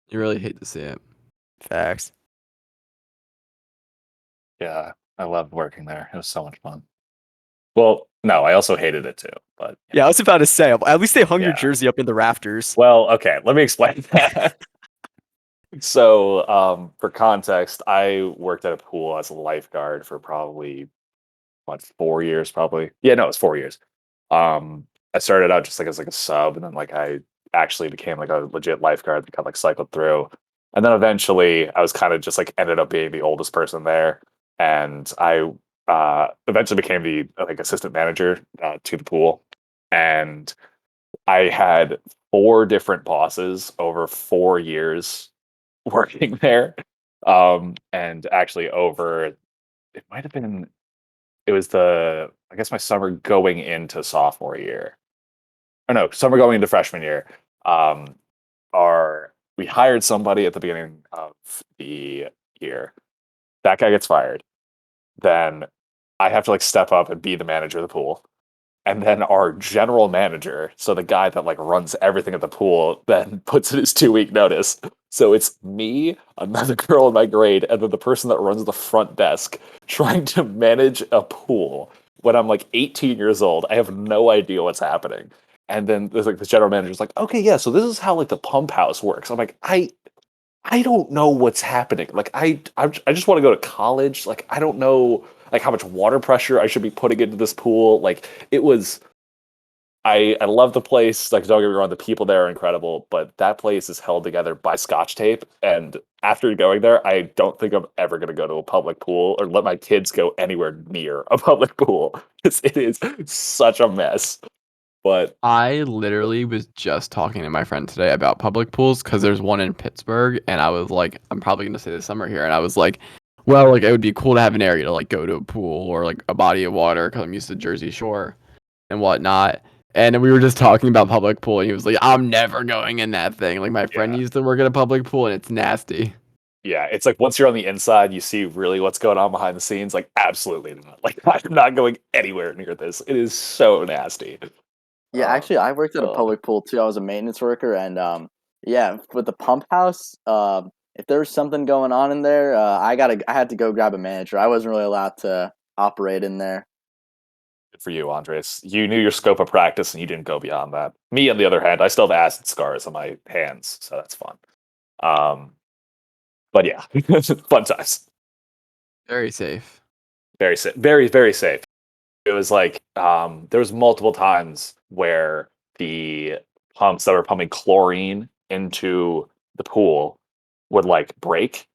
You really hate to see it. Facts. yeah. I loved working there. It was so much fun. Well, no, I also hated it too. But Yeah, I was about to say. At least they hung your yeah. jersey up in the rafters. Well, okay. Let me explain that. So, for context, I worked at a pool as a lifeguard for probably what 4 years, probably. Yeah, no, it's 4 years. I started out just like as like a sub, and then like I actually became like a legit lifeguard that got like cycled through, and then eventually I was kind of just like ended up being the oldest person there, and I eventually became the like assistant manager to the pool, and I had four different bosses over 4 years working there, and actually over it might have been it was the I guess my summer going into sophomore year. Or no, summer going into freshman year. Um, our we hired somebody at the beginning of the year. That guy gets fired. Then I have to like step up and be the manager of the pool. And then our general manager, so the guy that like runs everything at the pool, then puts in his 2 week notice. So it's me, another girl in my grade, and then the person that runs the front desk trying to manage a pool when I'm like 18 years old. I have no idea what's happening. And then there's like the general manager's like, okay, yeah, so this is how like the pump house works. I'm like, I don't know what's happening. Like I just want to go to college. Like I don't know like how much water pressure I should be putting into this pool. Like it was I love the place. Like don't get me wrong, the people there are incredible, but that place is held together by Scotch tape. And after going there, I don't think I'm ever gonna go to a public pool or let my kids go anywhere near a public pool. It is such a mess. But I literally was just talking to my friend today about public pools because there's one in Pittsburgh, and I was like, I'm probably gonna stay this summer here, and I was like, well, like it would be cool to have an area to like go to a pool or like a body of water because I'm used to Jersey Shore and whatnot. And we were just talking about public pool, and he was like, "I'm never going in that thing." Like my friend Yeah. used to work at a public pool, and it's nasty. Yeah, it's like once you're on the inside, you see really what's going on behind the scenes. Like, absolutely not. Like, I'm not going anywhere near this. It is so nasty. Yeah, actually, I worked at a Ugh. public pool too. I was a maintenance worker, and yeah, with the pump house, if there was something going on in there, I had to go grab a manager. I wasn't really allowed to operate in there. Good for you, Andres. You knew your scope of practice and you didn't go beyond that. Me, on the other hand, I still have acid scars on my hands, so that's fun. Um, but yeah, fun times. Very safe. Very safe. Very, very safe. It was like there was multiple times where the pumps that were pumping chlorine into the pool would like break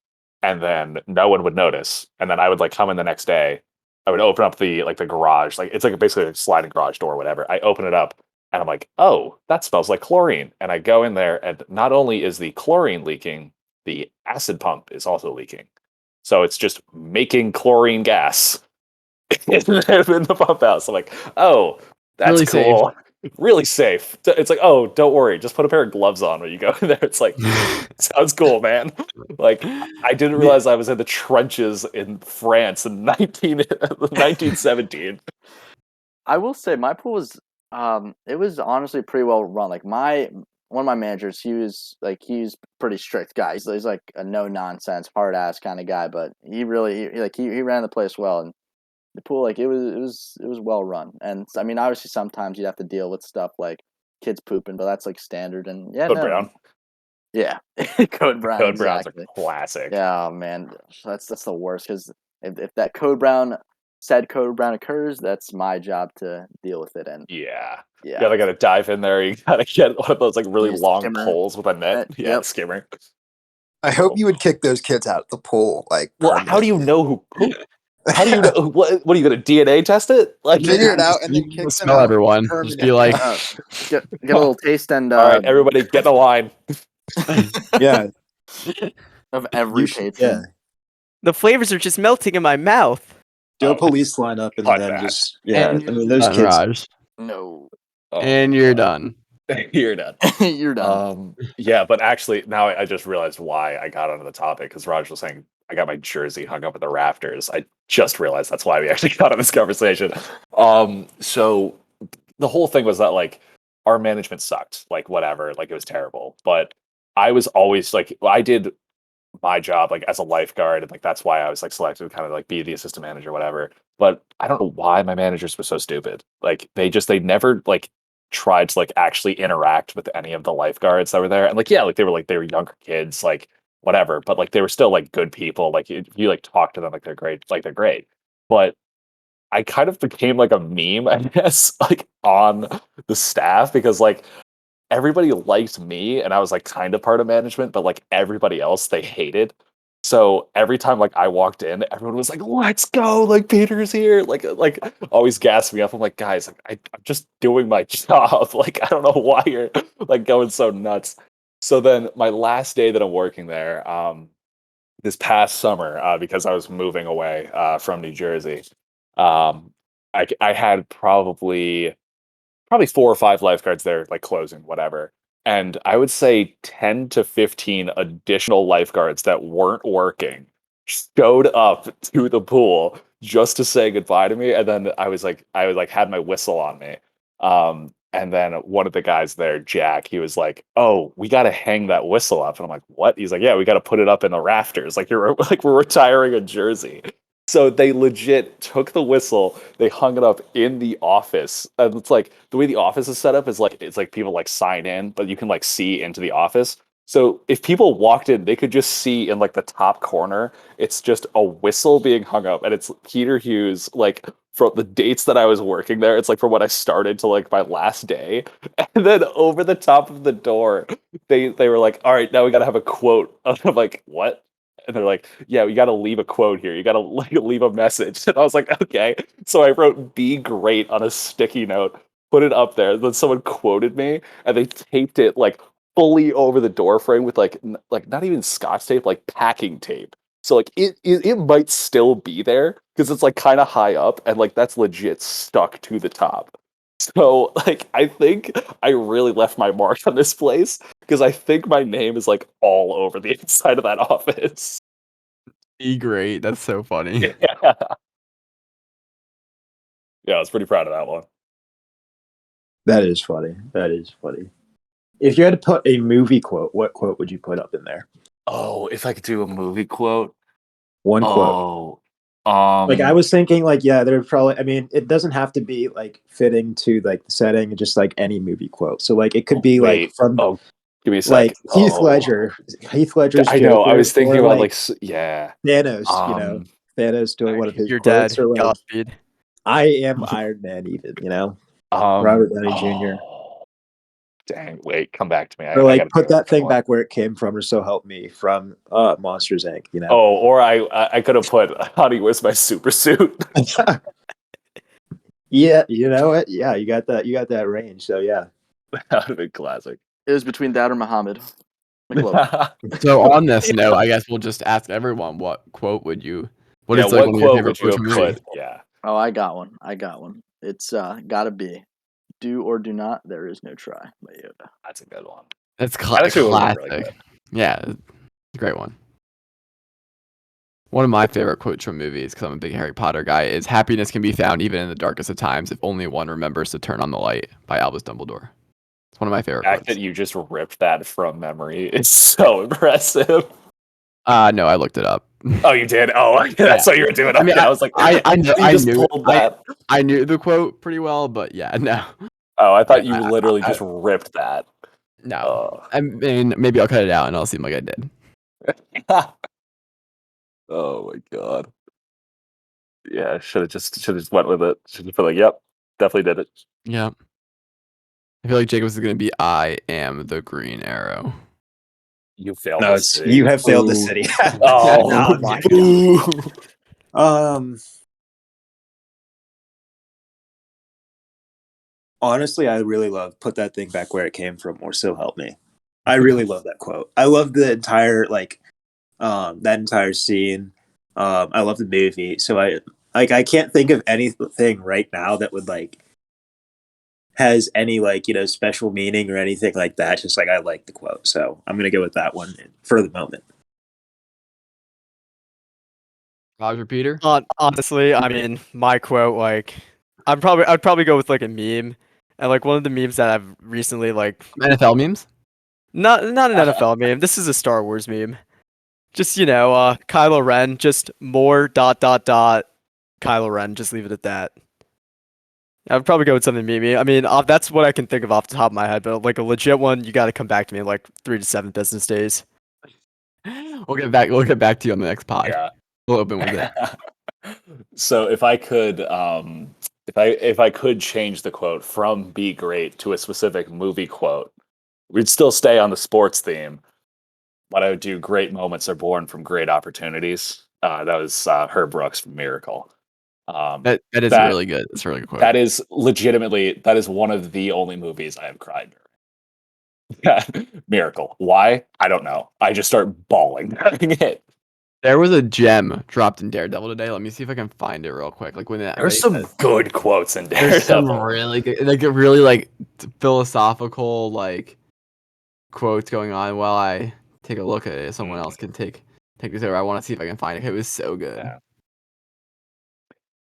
and then no one would notice and then I would like come in the next day. I would open up the garage, like it's like basically a sliding garage door or whatever. I open it up and I'm like, oh, that smells like chlorine, and I go in there and not only is the chlorine leaking, the acid pump is also leaking, so it's just making chlorine gas in the pump house. I'm like, oh, that's Really safe. cool. Really safe. It's like, oh, don't worry. Just put a pair of gloves on when you go in there. It's like, sounds cool, man. Like, I didn't The- realize I was in the trenches in France in 1917. I will say my pool was it was honestly pretty well run. Like my one of my managers, he was pretty strict guy. He's like a no nonsense, hard ass kind of guy, but he ran the place well, and the pool like it was well run. And I mean, obviously sometimes you'd have to deal with stuff like kids pooping, but that's like standard. And yeah, Code no, Brown. yeah, Code Brown Code Brown's a exactly. classic. Yeah, oh, man, that's the worst because if that Code Brown occurs, that's my job to deal with it. And Yeah. You yeah, gotta dive in there. You gotta get one of those like really use long skimmer. poles with a net. Yeah, Yep. skimmer. I hope you would kick those kids out of the pool, like Well, how do you permanently. know who pooped? How do you know? What are you gonna DNA test it? Like, Figure it out just and you then can kick them smell out everyone. Just be permanently. like, Get a little taste and all right, everybody, get in the line. Yeah, of you every should. Yeah, patron. The flavors are just melting in my mouth. do a Oh, police lineup and cut then that. just yeah. and I you're mean, those done, kids. Raj. No, Oh And my you're god, done. you're done. you're done. Yeah, but actually, now I just realized why I got onto the topic because Raj was saying I got my jersey hung up at the rafters. I just realized that's why we actually got on this conversation. So the whole thing was that like our management sucked, like whatever, like it was terrible. But I was always like, I did my job like as a lifeguard, and like that's why I was like selected to kind of like be the assistant manager, whatever. But I don't know why my managers were so stupid. Like they never like tried to like actually interact with any of the lifeguards that were there. And like yeah, like they were younger kids, like whatever, but like they were still like good people. Like if you like talk to them like they're great, like they're great. But I kind of became like a meme, I guess, like on the staff because like everybody liked me and I was like kind of part of management, but like everybody else they hated. So every time like I walked in, everyone was like, "Let's go!" Like Peter's here, like always gas me up. I'm like, guys, like I'm just doing my job. Like I don't know why you're like going so nuts. So then my last day that I'm working there, this past summer, because I was moving away from New Jersey, um, I had probably 4 or 5 lifeguards there, like closing, whatever. And I would say 10 to 15 additional lifeguards that weren't working showed up to the pool just to say goodbye to me. And then I was like had my whistle on me. And then one of the guys there, Jack, he was like, "Oh, we got to hang that whistle up." And I'm like, "What?" He's like, "Yeah, we got to put it up in the rafters. Like you're like we're retiring a jersey." So they legit took the whistle, they hung it up in the office. And it's like the way the office is set up is like it's like people like sign in, but you can like see into the office. So if people walked in, they could just see in like the top corner, it's just a whistle being hung up, and it's Peter Hughes like from the dates that I was working there. It's like from when I started to like my last day. And then over the top of the door, they were like, "All right, now we got to have a quote." I'm like, "What?" And they're like, "Yeah, you got to leave a quote here. You got to like leave a message." And I was like, "Okay." So I wrote "Be great" on a sticky note, put it up there. Then someone quoted me, and they taped it like fully over the door frame with like like not even scotch tape, like packing tape. So like it might still be there because it's like kind of high up, and like that's legit stuck to the top. So, like, I think I really left my mark on this place because I think my name is like all over the inside of that office. Be great. That's so funny. Yeah, I was pretty proud of that one. That is funny. That is funny. If you had to put a movie quote, what quote would you put up in there? Oh, if I could do a movie quote. One quote. Oh, Like I was thinking, like there probably. I mean, it doesn't have to be like fitting to like the setting, just like any movie quote. So like it could be like wait. from Oh, give me a sec. like Heath Ledger's I know. I Joker, was thinking or about like yeah. Thanos. Thanos doing one of his You're quotes, dead. or like Godspeed. I am Iron Man, even Robert Downey Jr. Oh, dang! Wait, come back to me. Or I like gotta put think of that thing one. back where it came from, or so help me, from Monsters Inc. Oh, or I could have put Honey, where's my super suit? Yeah, you know what? Yeah, you got that range. So yeah. That would have been classic. It was between that or Muhammad. McLovin. So on this note, I guess we'll just ask everyone, what quote would you? What Yeah, is like what one of your quote favorite would you quotes have from a movie? put? Yeah. Oh, I got one. It's gotta be "Do or do not. There is no try" by Yoda. That's a good one. That's That actually would have been really classic. good. Yeah, it's a great one. One of my favorite quotes from movies, because I'm a big Harry Potter guy, is "Happiness can be found even in the darkest of times if only one remembers to turn on the light" by Albus Dumbledore. It's one of my favorite The fact quotes. that you just ripped that from memory is so impressive. No, I looked it up. Oh, you did? Oh, that's what you were doing. I mean, I was like, I knew, you I just knew, pulled that. I knew the quote pretty well, but yeah, no. Oh, I thought Yeah, you literally just ripped that. No. I mean, maybe I'll cut it out and I'll seem like I did. Oh my god. Yeah, should have just went with it. Should have been like, yep, definitely did it. Yeah. I feel like Jacobs is gonna be "I am the Green Arrow." You failed No, this. you have failed the Ooh. city. Oh, Oh my ooh. Honestly, I really love "Put that thing back where it came from," or "So help me." I really love that quote. I love the entire that entire scene. I love the movie. So I can't think of anything right now that would has any special meaning or anything like that. Just I like the quote, so I'm gonna go with that one for the moment. Roger Peter? Honestly, I mean, my quote, like, I'd probably go with like a meme, and like one of the memes that I've recently like, NFL memes? not an NFL meme. This is a Star Wars meme. Just Kylo Ren, just more ... Kylo Ren. Just leave it at that. I would probably go with something memey. I mean, that's what I can think of off the top of my head. But like a legit one, you got to come back to me in like 3 to 7 business days. We'll get back to you on the next pod. Yeah. We'll open with it. So if I could if I could change the quote from "be great" to a specific movie quote, we'd still stay on the sports theme. But I would do "great moments are born from great opportunities." That was Herb Brooks from Miracle. That is that really good. It's a really good quote. that is legitimately one of the only movies I have cried during. Miracle. Why? I don't know. I just start bawling during it. There was a gem dropped in Daredevil today. Let me see if I can find it real quick. Like when There's some good quotes in there's some Daredevil. really good, like a really philosophical quotes going on while I take a look at it. Someone else can take this over. I want to see if I can find it. It was so good.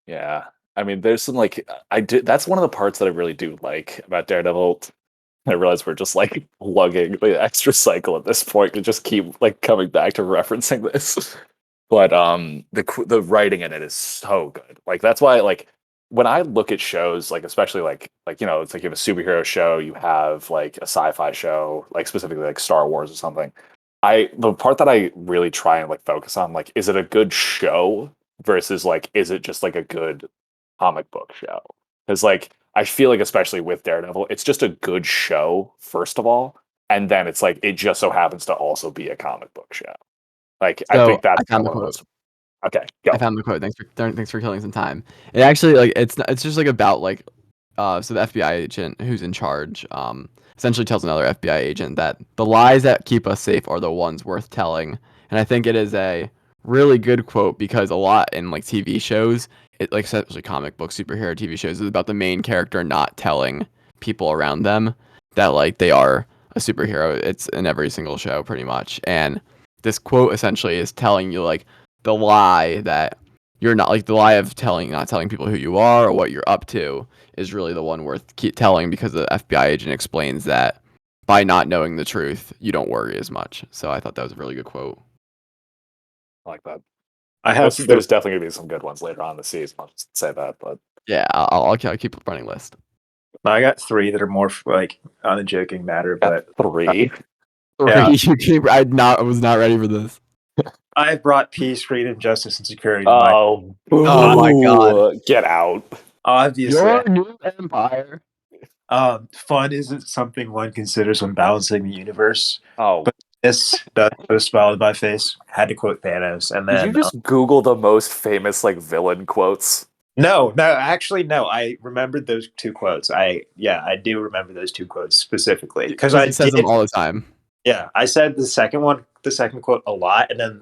Yeah. I mean, there's some I do. That's one of the parts that I really do like about Daredevil. I realize we're just lugging the extra cycle at this point to just keep coming back to referencing this. But the writing in it is so good. That's why when I look at shows especially it's like you have a superhero show, you have a sci-fi show, specifically Star Wars or something. The part that I really try and focus on is it a good show versus is it just a good comic book show? Because I feel especially with Daredevil, it's just a good show first of all, and then it's it just so happens to also be a comic book show. I think that's I found the one of quote. those. Okay, go. I found the quote. Thanks for killing some time. It actually it's just about so the FBI agent who's in charge essentially tells another FBI agent that the lies that keep us safe are the ones worth telling. And I think it is a really good quote because a lot in TV shows it, like especially comic book superhero TV shows, is about the main character not telling people around them that like they are a superhero. It's in every single show pretty much. And this quote essentially is telling you like the lie that you're not, like the lie of not telling people who you are or what you're up to is really the one worth keep telling, because the FBI agent explains that by not knowing the truth, you don't worry as much. So I thought that was a really good quote. I like that. I have There's definitely gonna be some good ones later on in the season. I'll just say that, but Yeah, I'll keep a running list. I got three that are more like on a joking matter, but three. Yeah. I was not ready for this. I've brought peace, freedom, justice, and security to my Oh, Oh my God. Get out! obviously. Your new empire. Fun isn't something one considers when balancing the universe. Oh, But this does put a smile on my face. Had to quote Thanos, and did you then just Google the most famous like villain quotes? no, actually, no. I remembered those two quotes. I do remember those two quotes specifically because I He says them did. all the time. Yeah, I said the second quote a lot, and then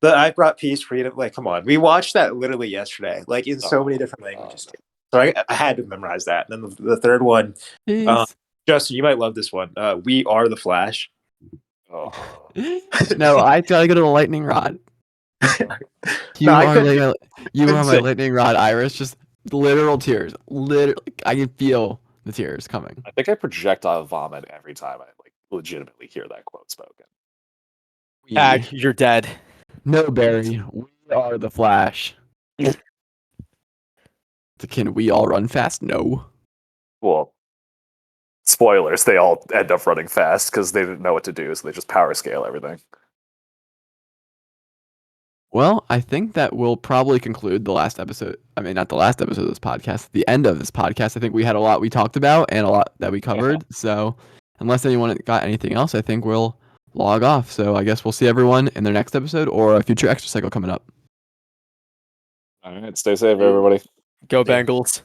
the I brought peace, freedom. Like, come on, we watched that literally yesterday, like in so many different languages. So I had to memorize that. And then the third one, Peace. Justin, you might love this one. We are the Flash. Oh. No, I gotta go to the lightning rod. You No, I are couldn't- you couldn't are my say- lightning rod, Iris. Just literal tears. Literally, I can feel the tears coming. I think I projectile vomit every time I like legitimately hear that quote spoken. Ag, you're dead. No, Barry. We are the Flash. Can we all run fast? No. Well, spoilers, they all end up running fast because they didn't know what to do, so they just power scale everything. Well, I think that will probably conclude the last episode. I mean, not the last episode of this podcast, the end of this podcast. I think we had a lot we talked about and a lot that we covered. So, unless anyone got anything else, I think we'll log off. So, I guess we'll see everyone in their next episode or a future extra cycle coming up. All right, stay safe, everybody. Go Bengals.